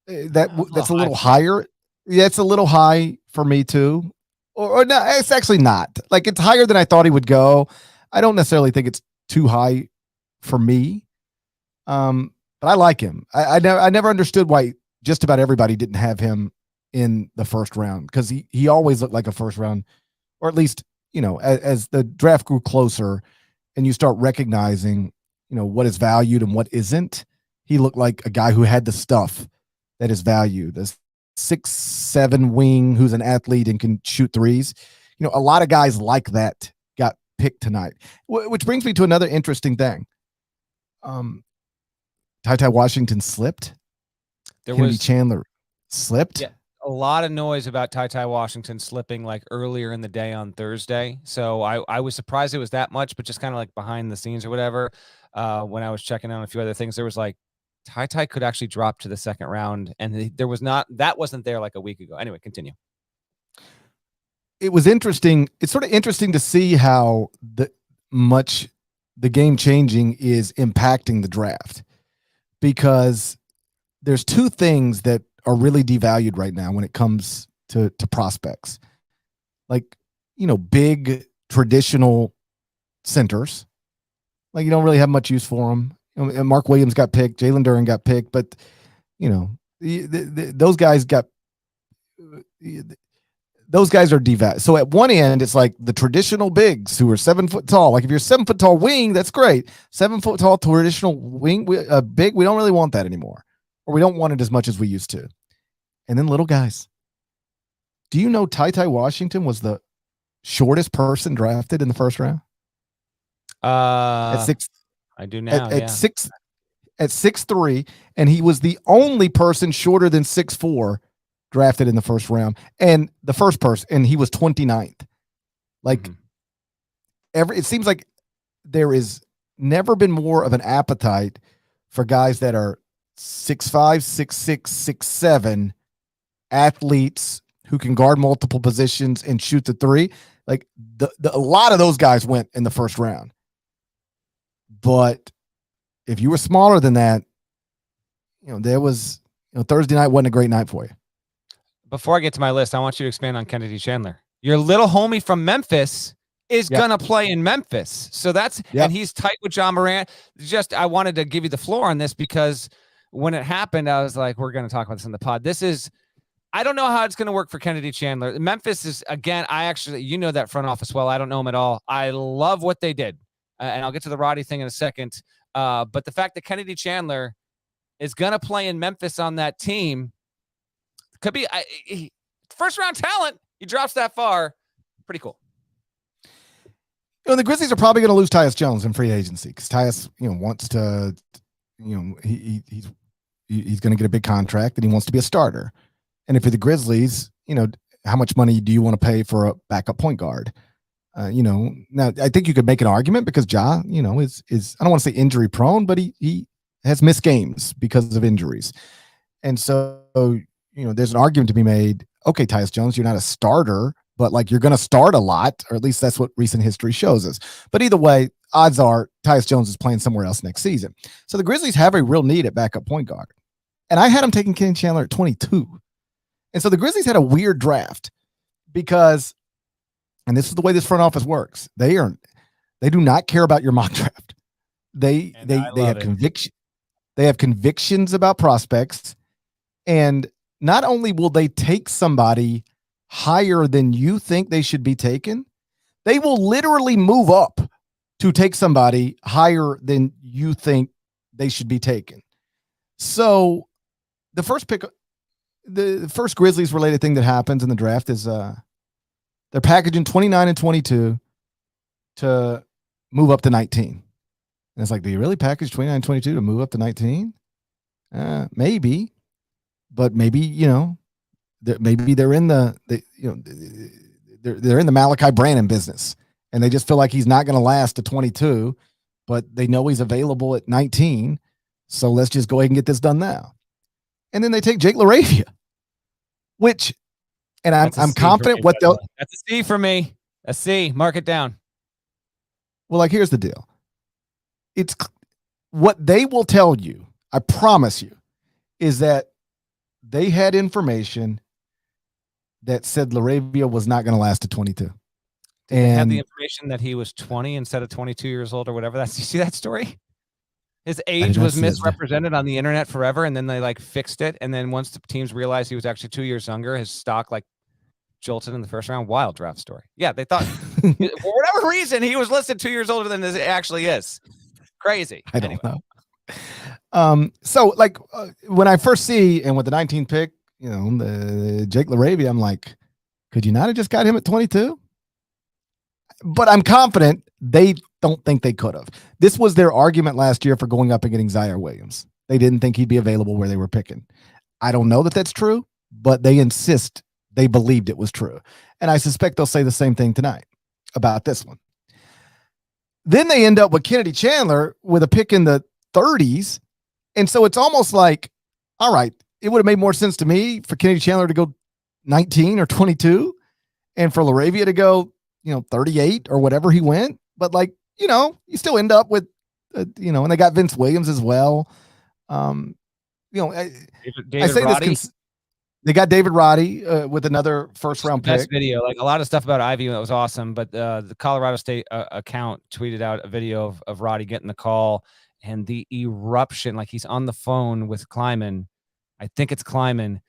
That's a little higher. Yeah, it's a little high for me too. Or no, it's actually not. Like, it's higher than I thought he would go. I don't necessarily think it's too high for me. But I like him. I never understood why just about everybody didn't have him in the first round, because he always looked like a first round, or at least, as the draft grew closer and you start recognizing, what is valued and what isn't, he looked like a guy who had the stuff that is valued. This 6'7" wing who's an athlete and can shoot threes. A lot of guys like that got picked tonight, which brings me to another interesting thing. Ty Washington slipped. Kennedy Chandler slipped. Yeah, a lot of noise about Ty Washington slipping like earlier in the day on Thursday. So I was surprised it was that much, but just kind of like behind the scenes or whatever. When I was checking on a few other things, there was like Ty could actually drop to the second round, and that wasn't there like a week ago. Anyway, continue. It was interesting. It's sort of interesting to see how much the game changing is impacting the draft, because there's 2 things that are really devalued right now when it comes to prospects. Like, big traditional centers, like you don't really have much use for them. Mark Williams got picked, Jalen Duren got picked, but those guys are devalued. So at one end, it's like the traditional bigs who are 7 foot tall. Like if you're 7 foot tall wing, that's great. 7 foot tall traditional wing, big, we don't really want that anymore, or we don't want it as much as we used to. And then little guys, Do you know Ty Washington was the shortest person drafted in the first round? At six, I do now. at 6'3", and he was the only person shorter than 6'4" drafted in the first round, and the first person, and he was 29th. Like it seems like there is never been more of an appetite for guys that are 6'5", 6'6", 6'7" athletes who can guard multiple positions and shoot the three. Like a lot of those guys went in the first round. But if you were smaller than that, there was, Thursday night wasn't a great night for you. Before I get to my list, I want you to expand on Kennedy Chandler. Your little homie from Memphis is going to play in Memphis. So and he's tight with John Morant. I wanted to give you the floor on this because when it happened, I was like, we're going to talk about this in the pod. I don't know how it's going to work for Kennedy Chandler. Memphis is, again, that front office well. I don't know them at all. I love what they did. And I'll get to the Roddy thing in a second. But the fact that Kennedy Chandler is going to play in Memphis on that team could be first round talent. He drops that far. Pretty cool. The Grizzlies are probably going to lose Tyus Jones in free agency because Tyus, wants to, he's going to get a big contract and he wants to be a starter. And if you're the Grizzlies, how much money do you want to pay for a backup point guard? Now I think you could make an argument because Ja, is I don't want to say injury prone, but he has missed games because of injuries. And so, there's an argument to be made. Okay, Tyus Jones, you're not a starter, but like you're going to start a lot, or at least that's what recent history shows us. But either way, odds are Tyus Jones is playing somewhere else next season. So the Grizzlies have a real need at backup point guard. And I had him taking Kennedy Chandler at 22. And so the Grizzlies had a weird draft because, and this is the way this front office works. They do not care about your mock draft. They have conviction. They have convictions about prospects. And not only will they take somebody higher than you think they should be taken, they will literally move up to take somebody higher than you think they should be taken. So the first pick, the first Grizzlies related thing that happens in the draft is they're packaging 29 and 22 to move up to 19. And it's like, do you really package 29 and 22 to move up to 19? Maybe, but maybe, maybe they're in they're in the Malachi Branham business and they just feel like he's not going to last to 22, but they know he's available at 19. So let's just go ahead and get this done now. And then they take Jake LaRavia, which, and I'm confident what they'll. That's a C for me. A C. Mark it down. Well, like, here's the deal. It's what they will tell you. I promise you, is that they had information that said LaRavia was not going to last to 22. And they had the information that he was 20 instead of 22 years old or whatever. You see that story? His age was misrepresented on the internet forever, and then they fixed it. And then once the teams realized he was actually 2 years younger, his stock jolted in the first round. Wild draft story. Yeah, they thought for whatever reason he was listed 2 years older than it actually is. Crazy. I don't know. So when I first see, and with the 19th pick, the Jake LaRavia, I'm like, could you not have just got him at 22? But I'm confident they don't think they could have. This was their argument last year for going up and getting Zaire Williams. They didn't think he'd be available where they were picking. I don't know that that's true, but they insist they believed it was true. And I suspect they'll say the same thing tonight about this one. Then they end up with Kennedy Chandler with a pick in the 30s. And so it's almost like, all right, it would have made more sense to me for Kennedy Chandler to go 19 or 22 and for LaRavia to go, 38 or whatever he went. But you still end up with, and they got Vince Williams as well. I say Roddy? this, they got David Roddy with another first round pick. Best video, a lot of stuff about Ivy that was awesome. But the Colorado State account tweeted out a video of Roddy getting the call and the eruption, he's on the phone with Kleiman. I think it's Kleiman.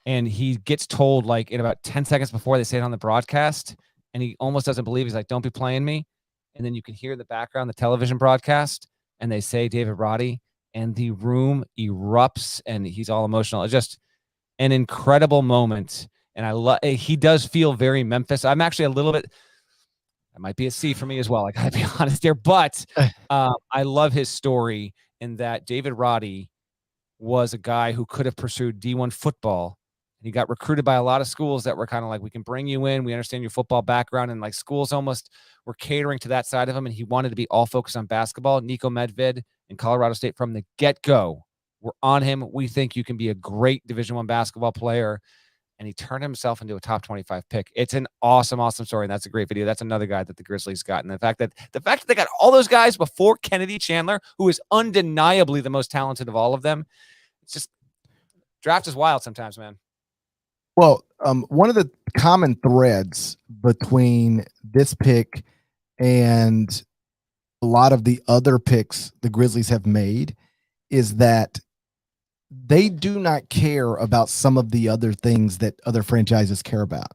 And he gets told in about 10 seconds before they say it on the broadcast. And he almost doesn't believe. He's like, don't be playing me. And then you can hear the background, the television broadcast, and they say David Roddy, and the room erupts, and he's all emotional. It's just an incredible moment. And I love, he does feel very Memphis. I'm actually a little bit, that might be a C for me as well. I gotta be honest here, but I love his story in that David Roddy was a guy who could have pursued D1 football. He got recruited by a lot of schools that were kind of like, we can bring you in. We understand your football background. And like schools almost were catering to that side of him. And he wanted to be all focused on basketball. Nico Medved in Colorado State from the get-go, we're on him. We think you can be a great Division I basketball player. And he turned himself into a top 25 pick. It's an awesome, awesome story. And that's a great video. That's another guy that the Grizzlies got. And the fact that they got all those guys before Kennedy Chandler, who is undeniably the most talented of all of them. It's just, draft is wild sometimes, man. Well, one of the common threads between this pick and a lot of the other picks the Grizzlies have made is that they do not care about some of the other things that other franchises care about.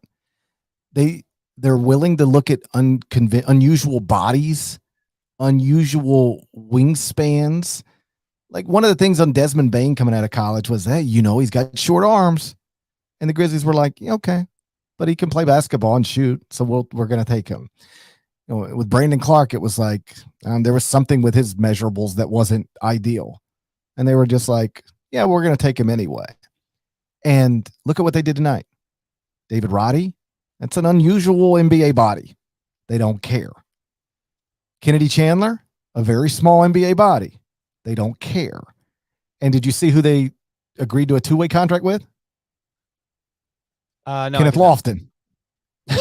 They're willing to look at unusual bodies, unusual wingspans. Like one of the things on Desmond Bain coming out of college was, hey, he's got short arms. And the Grizzlies were like, yeah, okay, but he can play basketball and shoot, so we're going to take him. With Brandon Clark, it was like there was something with his measurables that wasn't ideal. And they were just like, yeah, we're going to take him anyway. And look at what they did tonight. David Roddy, that's an unusual NBA body. They don't care. Kennedy Chandler, a very small NBA body. They don't care. And did you see who they agreed to a two-way contract with? No, Kenneth Lofton.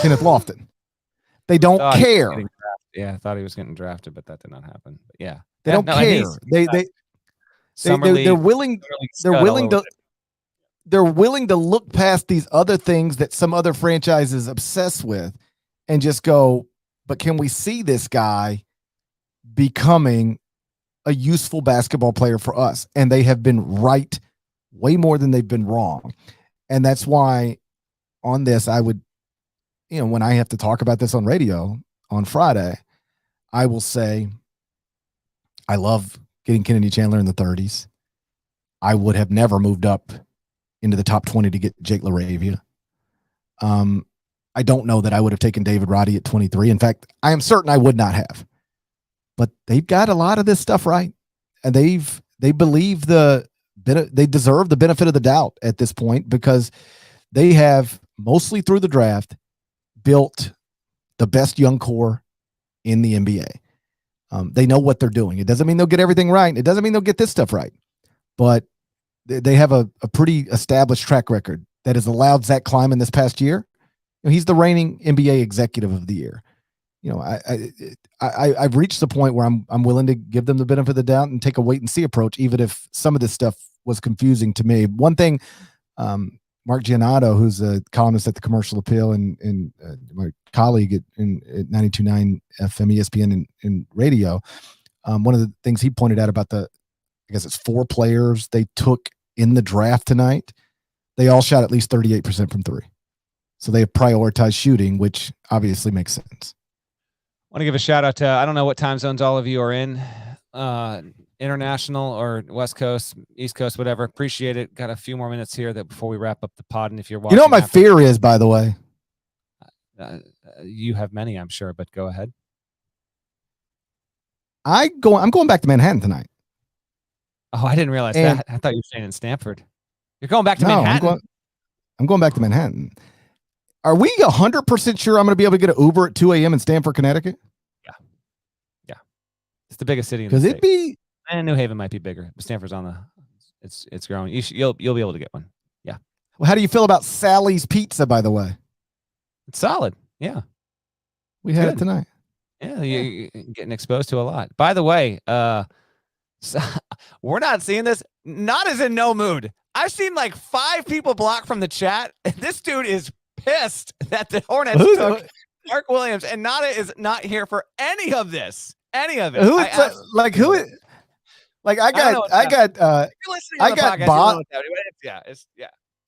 Kenneth Lofton. They don't care. Yeah, I thought he was getting drafted, but that did not happen. But yeah, they don't care. They're willing to look past these other things that some other franchises obsess with and just go, but can we see this guy becoming a useful basketball player for us? And they have been right way more than they've been wrong. And that's why on this, I would, when I have to talk about this on radio on Friday, I will say, I love getting Kennedy Chandler in the 30s. I would have never moved up into the top 20 to get Jake LaRavia. I don't know that I would have taken David Roddy at 23. In fact, I am certain I would not have. But they've got a lot of this stuff right. And they believe they deserve the benefit of the doubt at this point because they have mostly through the draft built the best young core in the NBA. They know what they're doing. It doesn't mean they'll get everything right. It doesn't mean they'll get this stuff right, but they have a pretty established track record that has allowed Zach Kleiman this past year. He's the reigning NBA executive of the year. I've reached the point where I'm willing to give them the benefit of the doubt and take a wait and see approach, even if some of this stuff was confusing to me. One thing, Mark Giannotto, who's a columnist at the Commercial Appeal and my colleague at 92.9 FM ESPN and radio, one of the things he pointed out about I guess it's 4 players they took in the draft tonight, they all shot at least 38% from three. So they have prioritized shooting, which obviously makes sense. I want to give a shout out to, I don't know what time zones all of you are in, international or West Coast, East Coast, whatever. Appreciate it. Got a few more minutes here before we wrap up the pod. And if you're watching, what my fear is, by the way, you have many, I'm sure, but go ahead. I'm going back to Manhattan tonight. Oh, I didn't realize that. I thought you were staying in Stanford. You're going back to Manhattan. I'm going back to Manhattan. Are we 100% sure I'm going to be able to get an Uber at 2 a.m. in Stamford, Connecticut? Yeah. It's the biggest city in the state. Because it'd be, and New Haven might be bigger, but Stanford's it's growing. You'll be able to get one. Yeah. Well, how do you feel about Sally's Pizza, by the way? It's solid. Yeah. We had it tonight. Yeah, you're getting exposed to a lot. By the way, so we're not seeing this. Not as in no mood. I've seen like 5 people blocked from the chat. This dude is pissed that the Hornets took Mark Williams, and Nada is not here for any of this. Any of it.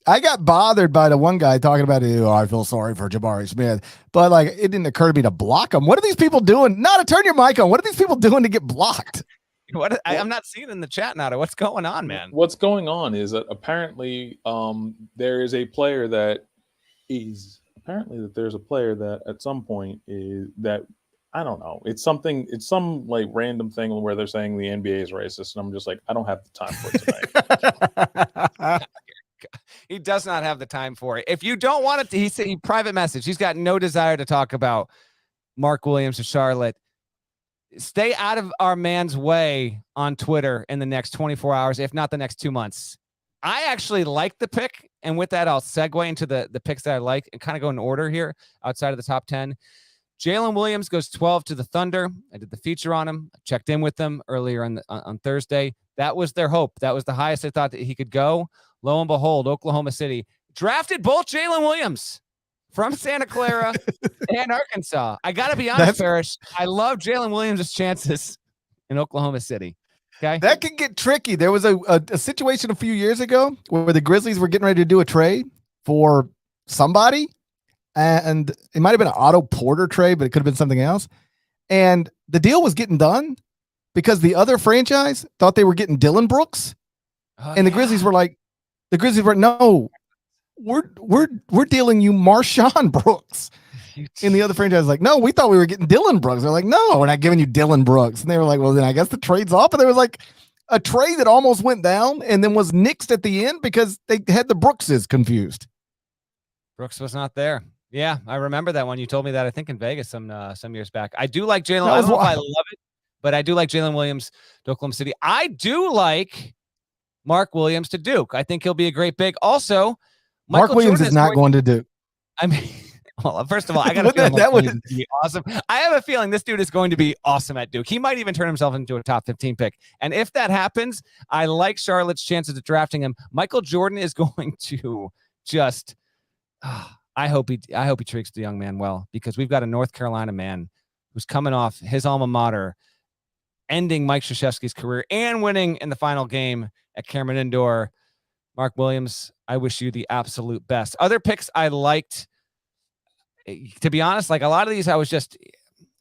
I got bothered by the one guy talking about, I feel sorry for Jabari Smith, but like it didn't occur to me to block him. What are these people doing? Nada, turn your mic on. What are these people doing to get blocked? I'm not seeing in the chat, Nada. What's going on, man? What's going on is that apparently there is a player that is apparently that there's a player that at some point is that I don't know. It's some like random thing where they're saying the NBA is racist, and I'm just like, I don't have the time for it tonight. He does not have the time for it. If you don't want it, he said he private message. He's got no desire to talk about Mark Williams or Charlotte. Stay out of our man's way on Twitter in the next 24 hours, if not the next 2 months. I actually like the pick, and with that, I'll segue into the picks that I like and kind of go in order here outside of the top 10. Jalen Williams goes 12 to the Thunder. I did the feature on him. I checked in with them earlier on Thursday. That was their hope. That was the highest I thought that he could go. Lo and behold, Oklahoma City drafted both Jalen Williams from Santa Clara and Arkansas. I got to be honest, Parrish. I love Jalen Williams' chances in Oklahoma City. Okay, that could get tricky. There was a situation a few years ago where the Grizzlies were getting ready to do a trade for somebody, and it might have been an Otto Porter trade, but it could have been something else. And the deal was getting done because the other franchise thought they were getting Dylan Brooks, and the Grizzlies were like, no, we're dealing you Marshawn Brooks. And the other franchise was like, no, we thought we were getting Dylan Brooks. They're like, no, we're not giving you Dylan Brooks. And they were like, well, then I guess the trade's off. But there was like a trade that almost went down and then was nixed at the end because they had the Brookses confused. Brooks was not there. Yeah, I remember that one. You told me that, I think, in Vegas some years back. I do like Jalen. I don't know if I love it, but I do like Jalen Williams to Oklahoma City. I do like Mark Williams to Duke. I think he'll be a great big. Also, Mark Williams is not going to Duke. I mean, well, first of all, I got a feeling that would be awesome. I have a feeling this dude is going to be awesome at Duke. He might even turn himself into a top 15 pick. And if that happens, I like Charlotte's chances of drafting him. Michael Jordan is going to just I hope he treats the young man well, because we've got a North Carolina man who's coming off his alma mater, ending Mike Krzyzewski's career and winning in the final game at Cameron Indoor. Mark Williams, I wish you the absolute best. Other picks I liked, to be honest, like a lot of these, I was just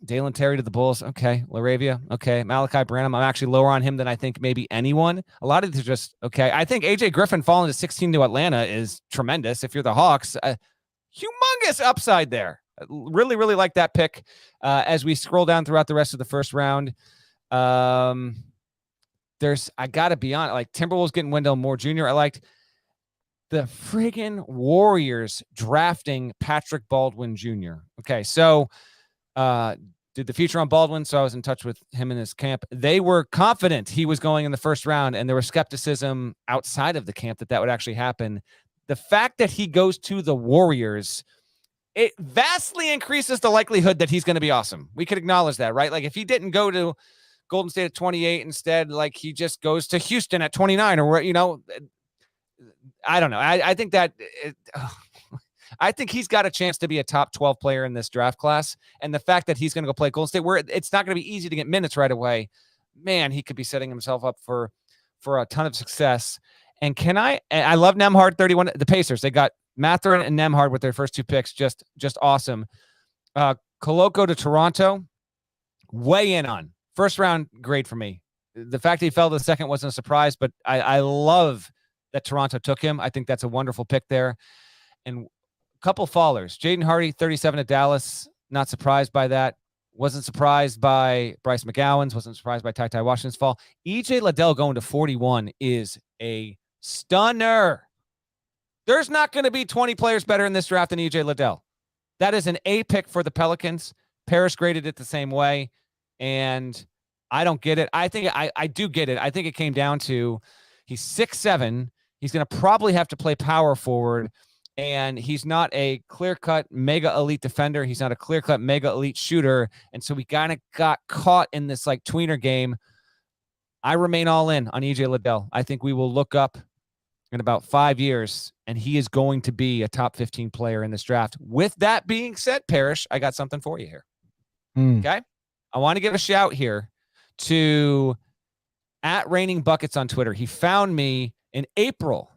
Dalen Terry to the Bulls. Okay. LaRavia. Okay. Malachi Branham. I'm actually lower on him than I think maybe anyone. A lot of these are just, okay. I think AJ Griffin falling to 16 to Atlanta is tremendous. If you're the Hawks, humongous upside there. Really, really like that pick. As we scroll down throughout the rest of the first round, I got to be honest, like Timberwolves getting Wendell Moore Jr. I liked the friggin' Warriors drafting Patrick Baldwin Jr. Okay, so did the feature on Baldwin, so I was in touch with him in his camp. They were confident he was going in the first round, and there was skepticism outside of the camp that would actually happen. The fact that he goes to the Warriors, it vastly increases the likelihood that he's going to be awesome. We could acknowledge that, right? Like if he didn't go to Golden State at 28 instead, like he just goes to Houston at 29 or where, I don't know. I think that I think he's got a chance to be a top 12 player in this draft class. And the fact that he's going to go play Golden State, where it's not going to be easy to get minutes right away, man, he could be setting himself up for a ton of success. And I love Nembhard 31. The Pacers, they got Mathurin and Nembhard with their first two picks. Just awesome. Koloko to Toronto, way in on. First round grade for me. The fact that he fell to the second wasn't a surprise, but I love that Toronto took him. I think that's a wonderful pick there. And a couple fallers. Jaden Hardy, 37 at Dallas. Not surprised by that. Wasn't surprised by Bryce McGowan's. Wasn't surprised by Ty Washington's fall. EJ Liddell going to 41 is a stunner. There's not going to be 20 players better in this draft than EJ Liddell. That is an A pick for the Pelicans. Parrish graded it the same way. And I don't get it. I think I do get it. I think it came down to he's 6'7". He's going to probably have to play power forward, and he's not a clear-cut mega elite defender. He's not a clear-cut mega elite shooter. And so we kind of got caught in this like tweener game. I remain all in on EJ Liddell. I think we will look up in about 5 years, and he is going to be a top 15 player in this draft. With that being said, Parrish, I got something for you here. Okay. I want to give a shout here to @RainingBuckets on Twitter. He found me in April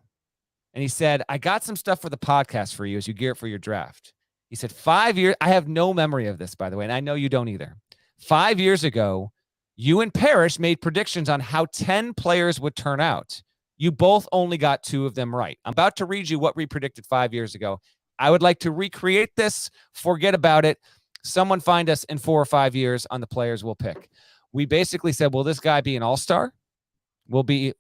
and he said, I got some stuff for the podcast for you as you gear up for your draft. He said, 5 years. I have no memory of this, by the way, and I know you don't either. 5 years ago, you and Parrish made predictions on how 10 players would turn out. You both only got 2 of them right. I'm about to read you what we predicted 5 years ago. I would like to recreate this. Forget about it. Someone find us in 4 or 5 years on the players we'll pick. We basically said, will this guy be an all-star? Will be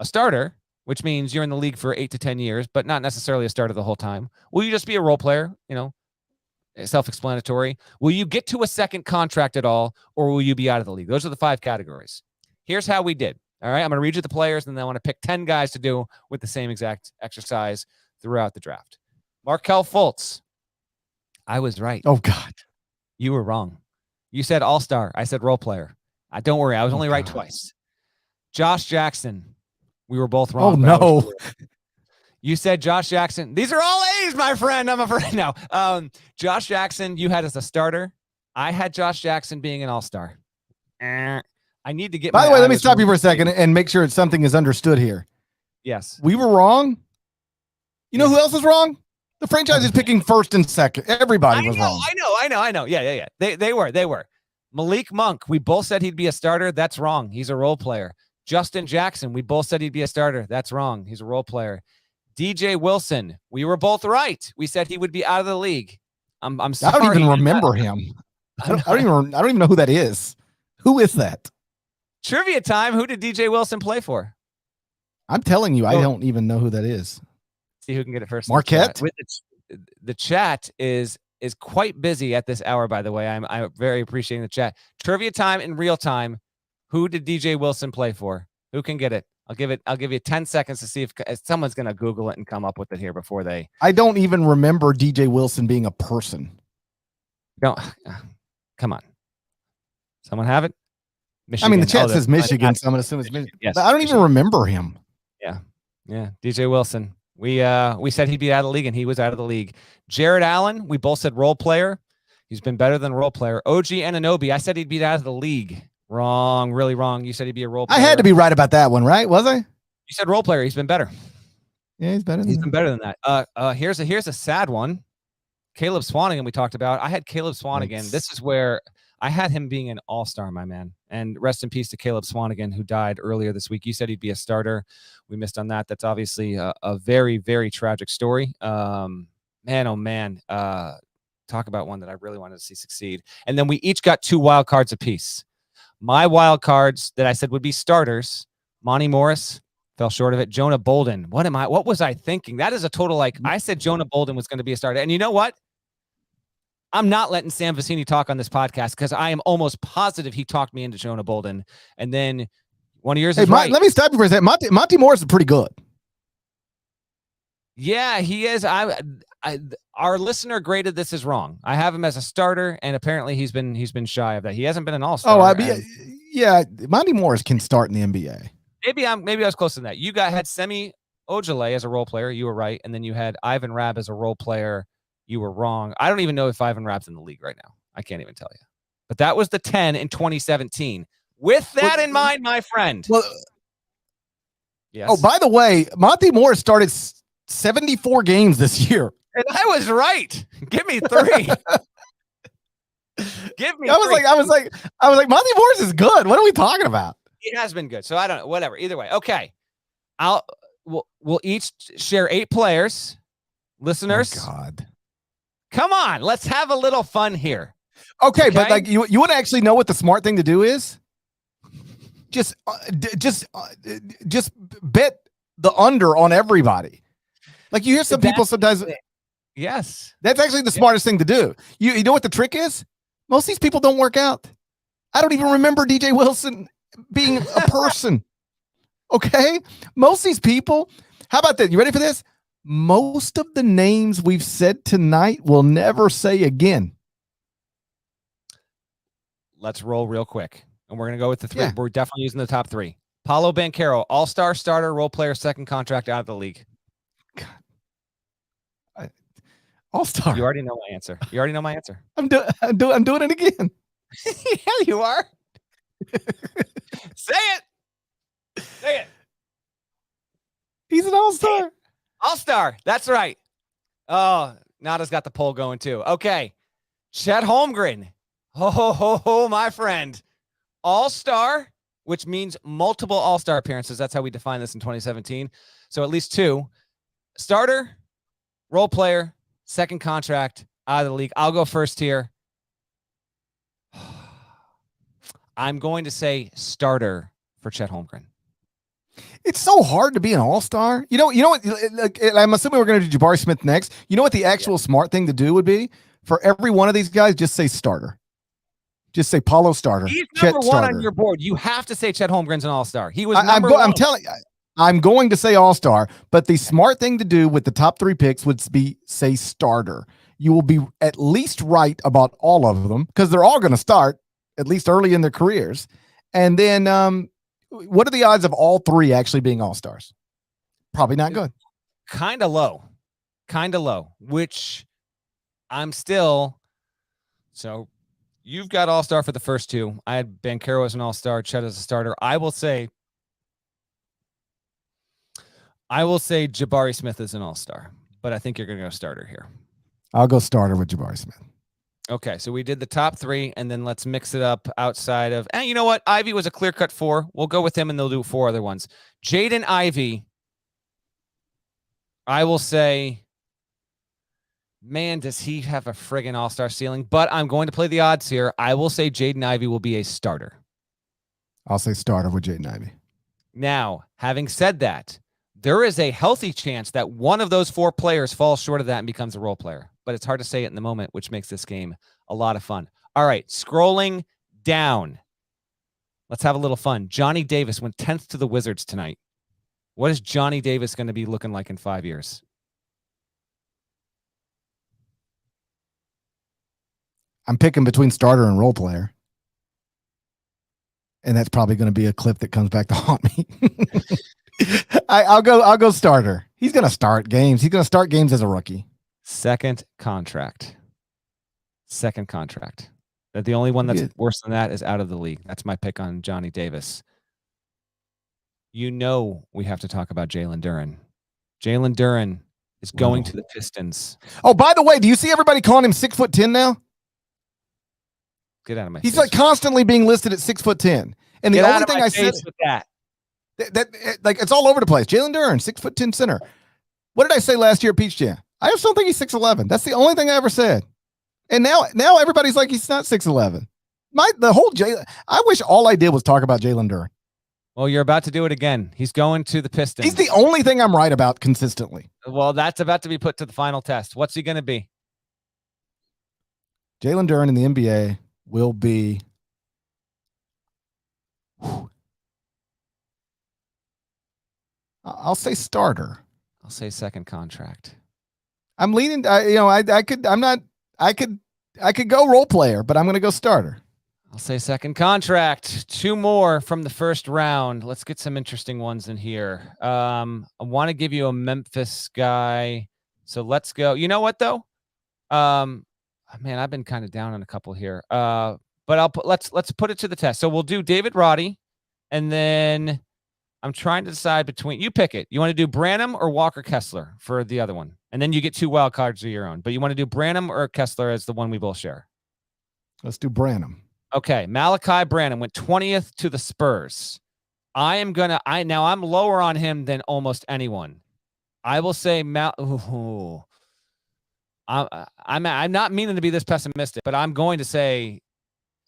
a starter, which means you're in the league for 8 to 10 years, but not necessarily a starter the whole time. Will you just be a role player? Self-explanatory. Will you get to a second contract at all, or will you be out of the league? Those are the 5 categories. Here's how we did. All right, I'm going to read you the players, and then I want to pick 10 guys to do with the same exact exercise throughout the draft. Markelle Fultz. I was right. Oh, God. You were wrong. You said all-star. I said role player. Don't worry. I was only right twice. Josh Jackson. We were both wrong. Oh, no. You said Josh Jackson. These are all A's, my friend. I'm afraid now. Josh Jackson, you had as a starter. I had Josh Jackson being an all-star. I need to get. By the way, let me stop you for a second and make sure something is understood here. Yes. We were wrong. You know who else was wrong? The franchise is picking first and second. Everybody was wrong. I know. Yeah. They were. Malik Monk, we both said he'd be a starter. That's wrong. He's a role player. Justin Jackson, we both said he'd be a starter. That's wrong. He's a role player. DJ Wilson, we were both right. We said he would be out of the league. I'm sorry. I don't even remember him. I don't even know who that is. Who is that? Trivia time. Who did DJ Wilson play for? I'm telling you, I don't even know who that is. See who can get it first. Marquette? The chat is quite busy at this hour, by the way. I'm very appreciating the chat. Trivia time in real time. Who did DJ Wilson play for? Who can get it? I'll give you 10 seconds to see if someone's going to Google it and come up with it here before they. I don't even remember DJ Wilson being a person. Don't come on. Someone have it? Michigan. I mean, the chat says Michigan, so I'm going to assume it's Michigan. Yes, but I don't even remember him. Yeah. DJ Wilson. We said he'd be out of the league, and he was out of the league. Jared Allen, we both said role player. He's been better than role player. OG Anunoby, I said he'd be out of the league. Wrong, really wrong. You said he'd be a role player. I had to be right about that one, right? Was I? You said role player. He's been better. Yeah, he's better. He's been better than that. Here's a sad one. Caleb Swanigan, we talked about. I had Caleb Swanigan. Thanks. This is where I had him being an all-star, my man. And rest in peace to Caleb Swanigan, who died earlier this week. You said he'd be a starter. We missed on that. That's obviously a very, very tragic story. Man, oh man. Talk about one that I really wanted to see succeed. And then we each got 2 wild cards apiece. My wild cards that I said would be starters. Monty Morris fell short of it. Jonah Bolden. What was I thinking? That is a total, I said Jonah Bolden was going to be a starter. And you know what? I'm not letting Sam Vecini talk on this podcast because I am almost positive he talked me into Jonah Bolden. And then one of yours is right. Let me stop you for a second. Monty Morris is pretty good. Yeah, he is. Our listener graded this as wrong. I have him as a starter, and apparently he's been shy of that. He hasn't been an all-star. Yeah, Monty Morris can start in the NBA. Maybe I was close to that. You had Semi Ojeleye as a role player. You were right, and then you had Ivan Rabb as a role player. You were wrong. I don't even know if Ivan Rabb's in the league right now. I can't even tell you. But that was the 10 in 2017. With that in mind, my friend. Well, yes. Oh, by the way, Monty Morris started 74 games this year. And I was right. Give me 3. Give me. I was like, Monty Morris is good. What are we talking about? He has been good. So I don't know. Whatever. Either way. Okay. We'll each share 8 players. Listeners. Oh, God. Come on. Let's have a little fun here. Okay, but you want to actually know what the smart thing to do is? Just bet the under on everybody. Like you hear some people sometimes. Yes. That's actually the smartest thing to do. You know what the trick is? Most of these people don't work out. I don't even remember DJ Wilson being a person. Okay? Most of these people, how about this? You ready for this? Most of the names we've said tonight we'll never say again. Let's roll real quick. And we're going to go with the 3. Yeah. We're definitely using the top 3. Paolo Banchero, all-star starter, role player, second contract out of the league. All-star. You already know my answer. I'm doing it again. Yeah, you are. Say it. He's an all-star. All-star. That's right. Oh, Nada's got the poll going too. Okay. Chet Holmgren. Ho, my friend. All-star, which means multiple all-star appearances. That's how we define this in 2017. So at least 2. Starter, role player, second contract, out of the league. I'll go first here. I'm going to say starter for Chet Holmgren. It's so hard to be an all-star. You know what? Like, I'm assuming we're going to do Jabari Smith next. You know what the actual smart thing to do would be? For every one of these guys, just say starter. Just say Paolo starter. He's Chet number one starter. on your board. You have to say Chet Holmgren's an all-star. He was I'm going to say all-star, but the smart thing to do with the top 3 picks would be say starter. You will be at least right about all of them because they're all going to start at least early in their careers. And then what are the odds of all 3 actually being all-stars? Probably not good. Kind of low, which I'm still. So you've got all-star for the first 2. I had Banchero as an all-star, Chet as a starter. I will say Jabari Smith is an all-star, but I think you're going to go starter here. I'll go starter with Jabari Smith. Okay, so we did the top 3, and then let's mix it up outside of. And you know what? Ivy was a clear-cut 4. We'll go with him, and they'll do 4 other ones. Jaden Ivey, I will say, man, does he have a friggin' all-star ceiling? But I'm going to play the odds here. I will say Jaden Ivey will be a starter. I'll say starter with Jaden Ivey. Now, having said that, there is a healthy chance that one of those 4 players falls short of that and becomes a role player. But it's hard to say it in the moment, which makes this game a lot of fun. All right, scrolling down. Let's have a little fun. Johnny Davis went 10th to the Wizards tonight. What is Johnny Davis going to be looking like in 5 years? I'm picking between starter and role player. And that's probably going to be a clip that comes back to haunt me. I'll go starter. He's going to start games. He's going to start games as a rookie. Second contract. That the only one that's worse than that is out of the league. That's my pick on Johnny Davis. You know we have to talk about Jalen Duren. Jalen Duren is going to the Pistons. Oh, by the way, do you see everybody calling him 6'10" now? Get out of my He's face. like constantly being listed at 6'10". And the only thing I said with that. that like it's all over the place. Jalen Duren, 6'10" center. What did I say last year at Peach Jam? I just don't think he's 6'11". That's the only thing I ever said. And now everybody's like he's not 6'11". I wish all I did was talk about Jalen Duren. Well, you're about to do it again. He's going to the Pistons. He's the only thing I'm right about consistently. Well, that's about to be put to the final test. What's he going to be? Jalen Duren in the NBA will be. I'll say starter. I'll say second contract. I'm leaning. I could go role player, but I'm going to go starter. I'll say second contract. 2 more from the first round. Let's get some interesting ones in here. I want to give you a Memphis guy. So let's go. You know what though? Man, I've been kind of down on a couple here. But let's put it to the test. So we'll do David Roddy, and then I'm trying to decide between. You pick it. You want to do Branham or Walker Kessler for the other one, and then you get 2 wild cards of your own. But you want to do Branham or Kessler as the one we both share? Let's do Branham. Okay, Malachi Branham went 20th to the Spurs. I'm lower on him than almost anyone. I will say I'm not meaning to be this pessimistic, but I'm going to say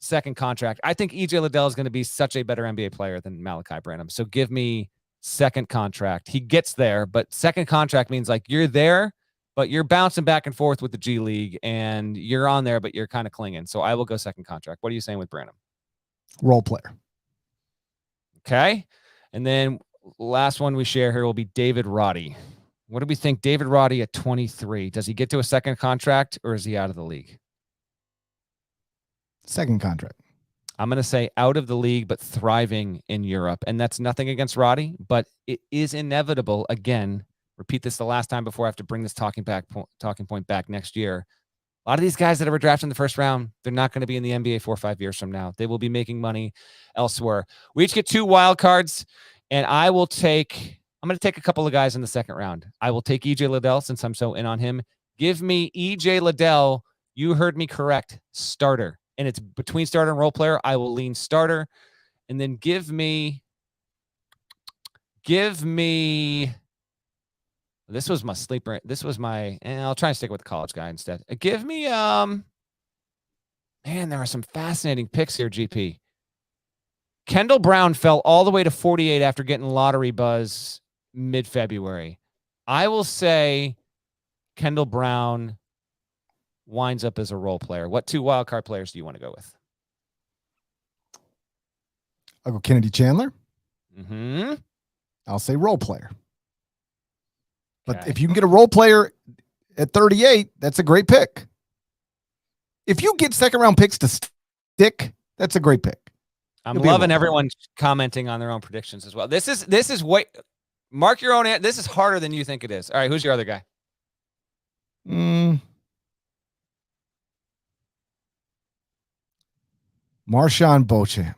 second contract. I think EJ Liddell is going to be such a better NBA player than Malachi Branham. So give me second contract. He gets there, but second contract means like you're there, but you're bouncing back and forth with the G League, and you're on there, but you're kind of clinging. So I will go second contract. What are you saying with Branham? Role player. Okay. And then last one we share here will be David Roddy. What do we think? David Roddy at 23. Does he get to a second contract, or is he out of the league? Second contract. I'm going to say out of the league, but thriving in Europe. And that's nothing against Roddy, but it is inevitable. Again, repeat this the last time before I have to bring this talking point back next year. A lot of these guys that are drafted in the first round, they're not going to be in the NBA 4 or 5 years from now. They will be making money elsewhere. We each get 2 wild cards, and I'm going to take a couple of guys in the second round. I will take EJ Liddell since I'm so in on him. Give me EJ Liddell. You heard me correct. Starter. And it's between starter and role player. I will lean starter. And then give me, This was my sleeper. This was my, and I'll try and stick with the college guy instead. Give me, man, there are some fascinating picks here, GP. Kendall Brown fell all the way to 48 after getting lottery buzz mid-February. I will say Kendall Brown winds up as a role player. What 2 wildcard players do you want to go with? I'll go Kennedy Chandler. Mm-hmm. I'll say role player. But Okay. if you can get a role player at 38, that's a great pick. If you get second round picks to stick, that's a great pick. I'm He'll be a loving role everyone commenting on their own predictions as well. This is way, mark your own. This is harder than you think it is. All right, who's your other guy? Marshawn Beauchamp.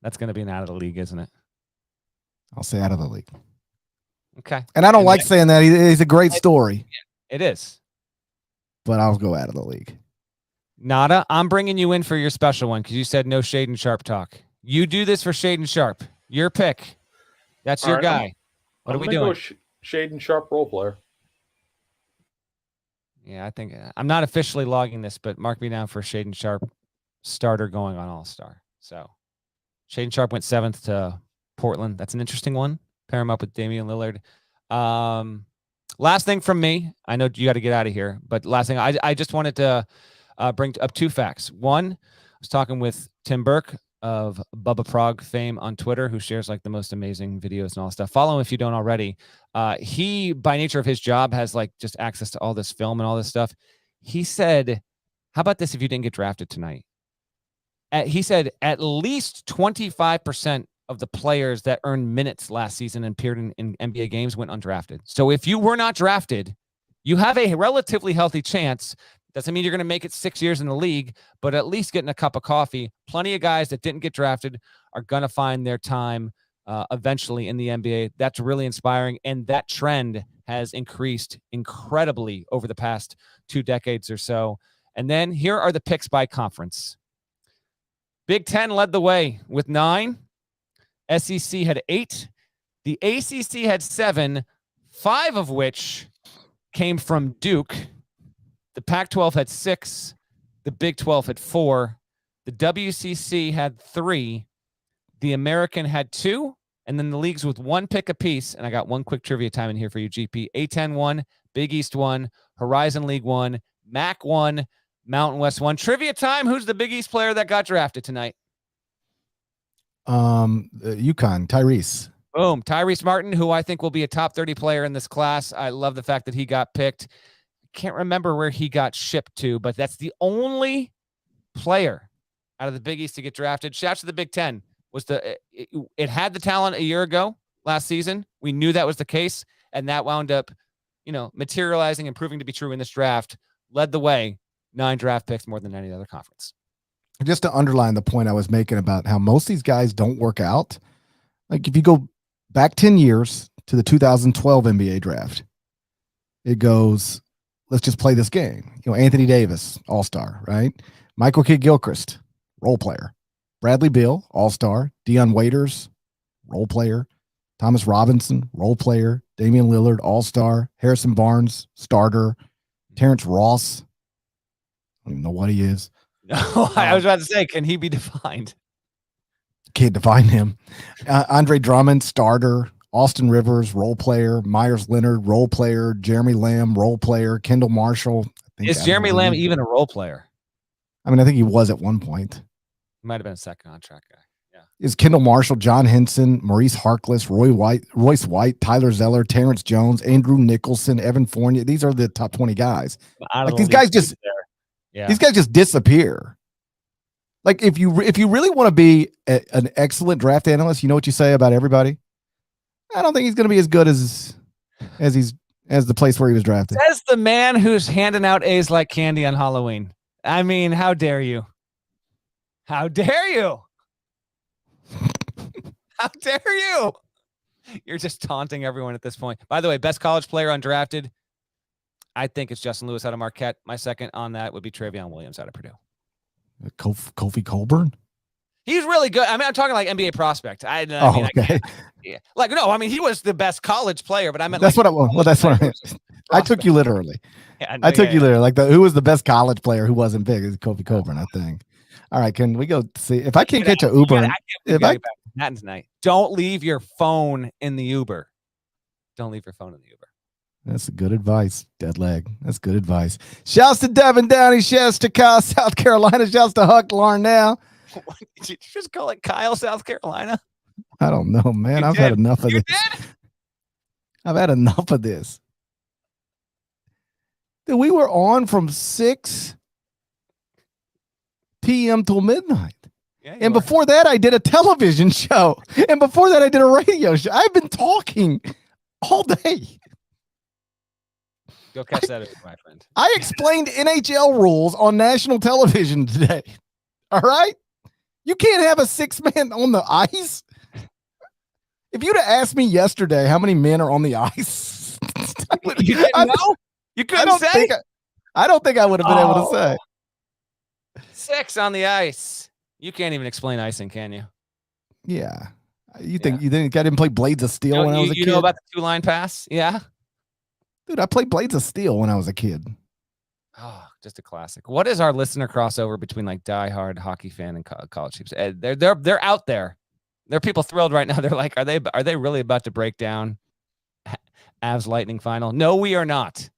That's going to be an out of the league, isn't it? I'll say out of the league. Okay. And I don't like saying that. He's a great story, It is. but I'll go out of the league. Nada, I'm bringing you in for your special one because you said no Shade and Sharp talk. You do this for Shade and Sharp. Your pick. That's your All right, guy. What are we doing? Shade and Sharp role player. Yeah, I think I'm not officially logging this, but mark me down for Shade and Sharp starter going on All-Star. So Shade and Sharp went 7th to Portland. That's an interesting one. Pair him up with Damian Lillard. Last thing from me. I know you got to get out of here, but last thing, I just wanted to bring up 2 facts. One, I was talking with Tim Burke of Bubba Prague fame on Twitter, who shares like the most amazing videos and all that stuff. Follow him if you don't already. He, by nature of his job, has like just access to all this film and all this stuff. He said, how about this if you didn't get drafted tonight? He said at least 25% of the players that earned minutes last season and appeared in NBA games went undrafted. So if you were not drafted, you have a relatively healthy chance. Doesn't mean you're going to make it 6 years in the league, but at least getting a cup of coffee. Plenty of guys that didn't get drafted are going to find their time eventually in the NBA. That's really inspiring. And that trend has increased incredibly over the past 2 decades or so. And then here are the picks by conference. Big Ten led the way with 9. SEC had 8. The ACC had 7, 5 of which came from Duke. The Pac-12 had 6. The Big 12 had 4. The WCC had 3. The American had 2. And then the leagues with 1 pick apiece. And I got one quick trivia time in here for you, GP. A-10 1, Big East 1, Horizon League 1, MAC 1, Mountain West 1. Trivia time. Who's the Big East player that got drafted tonight? UConn, Tyrese. Boom. Tyrese Martin, who I think will be a top 30 player in this class. I love the fact that he got picked. Can't remember where he got shipped to, but that's the only player out of the Big East to get drafted. Shouts to the Big Ten. It had the talent a year ago, last season. We knew that was the case, and that wound up, materializing and proving to be true in this draft. Led the way, 9 draft picks, more than any other conference. Just to underline the point I was making about how most of these guys don't work out. Like if you go back 10 years to the 2012 NBA draft, it goes, let's just play this game. Anthony Davis, all-star, right? Michael Kidd-Gilchrist, role player. Bradley Beal, all-star. Deion Waiters, role player. Thomas Robinson, role player. Damian Lillard, all-star. Harrison Barnes, starter. Terrence Ross, I don't even know what he is. No, I was about to say, can he be defined? Can't define him. Andre Drummond, starter. Austin Rivers, role player. Myers Leonard, role player. Jeremy Lamb, role player. Kendall Marshall. Is Jeremy Lamb even a role player? I think he was at one point. He might have been a second contract guy. Yeah. Is Kendall Marshall, John Henson, Maurice Harkless, Royce White, Tyler Zeller, Terrence Jones, Andrew Nicholson, Evan Fournier. These are the top 20 guys. Like these guys just These guys just disappear. Like if you really want to be an excellent draft analyst, you know what you say about everybody? I don't think he's going to be as good as the place where he was drafted. Says the man who's handing out A's like candy on Halloween. I mean, how dare you? How dare you? How dare you? You're just taunting everyone at this point. By the way, best college player undrafted. I think it's Justin Lewis out of Marquette. My second on that would be Travion Williams out of Purdue. Kofi Colburn? He's really good. I mean, I'm talking like NBA prospect. I mean, okay. Yeah. Like, no, I mean, he was the best college player, but I meant That's like, that's what I meant. I took you literally. Yeah, I took you literally. Like who was the best college player who wasn't big? Is Kobe Coburn, I think. All right, can we go see if I can't catch an Uber? Manhattan tonight. Don't leave your phone in the Uber. Don't leave your phone in the Uber. That's good advice, dead leg. That's good advice. Shouts to Devin Downey. Shouts to Kyle, South Carolina. Shouts to Huck Larnell. Did you just call it Kyle, South Carolina? I don't know, man. I've had enough of this. I've had enough of this. Dude, we were on from 6 p.m. till midnight. Yeah, and before that, I did a television show. And before that, I did a radio show. I've been talking all day. Go catch that, my friend. I explained NHL rules on national television today. All right? You can't have a 6-man on the ice. If you'd have asked me yesterday how many men are on the ice, you didn't know? You couldn't say? I don't think I would have been able to say. 6 on the ice. You can't even explain icing, can you? Yeah. You think I didn't play Blades of Steel when I was a kid? You know about the 2-line pass? Yeah. Dude, I played Blades of Steel when I was a kid. Oh, just a classic. What is our listener crossover between like diehard hockey fan and college hoops? They're out there. There are people thrilled right now. They're like, are they really about to break down Avs Lightning final? No, we are not.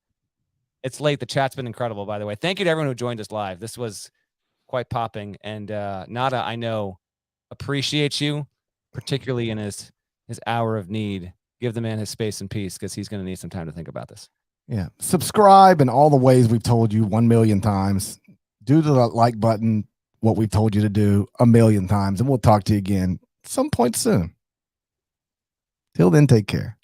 It's late. The chat's been incredible, by the way. Thank you to everyone who joined us live. This was quite popping. And Nada, I know, appreciates you, particularly in his hour of need. Give the man his space and peace because he's going to need some time to think about this. Yeah. Subscribe in all the ways we've told you 1 million times. Do the like button, what we've told you to do 1 million times, and we'll talk to you again some point soon. Till then, take care.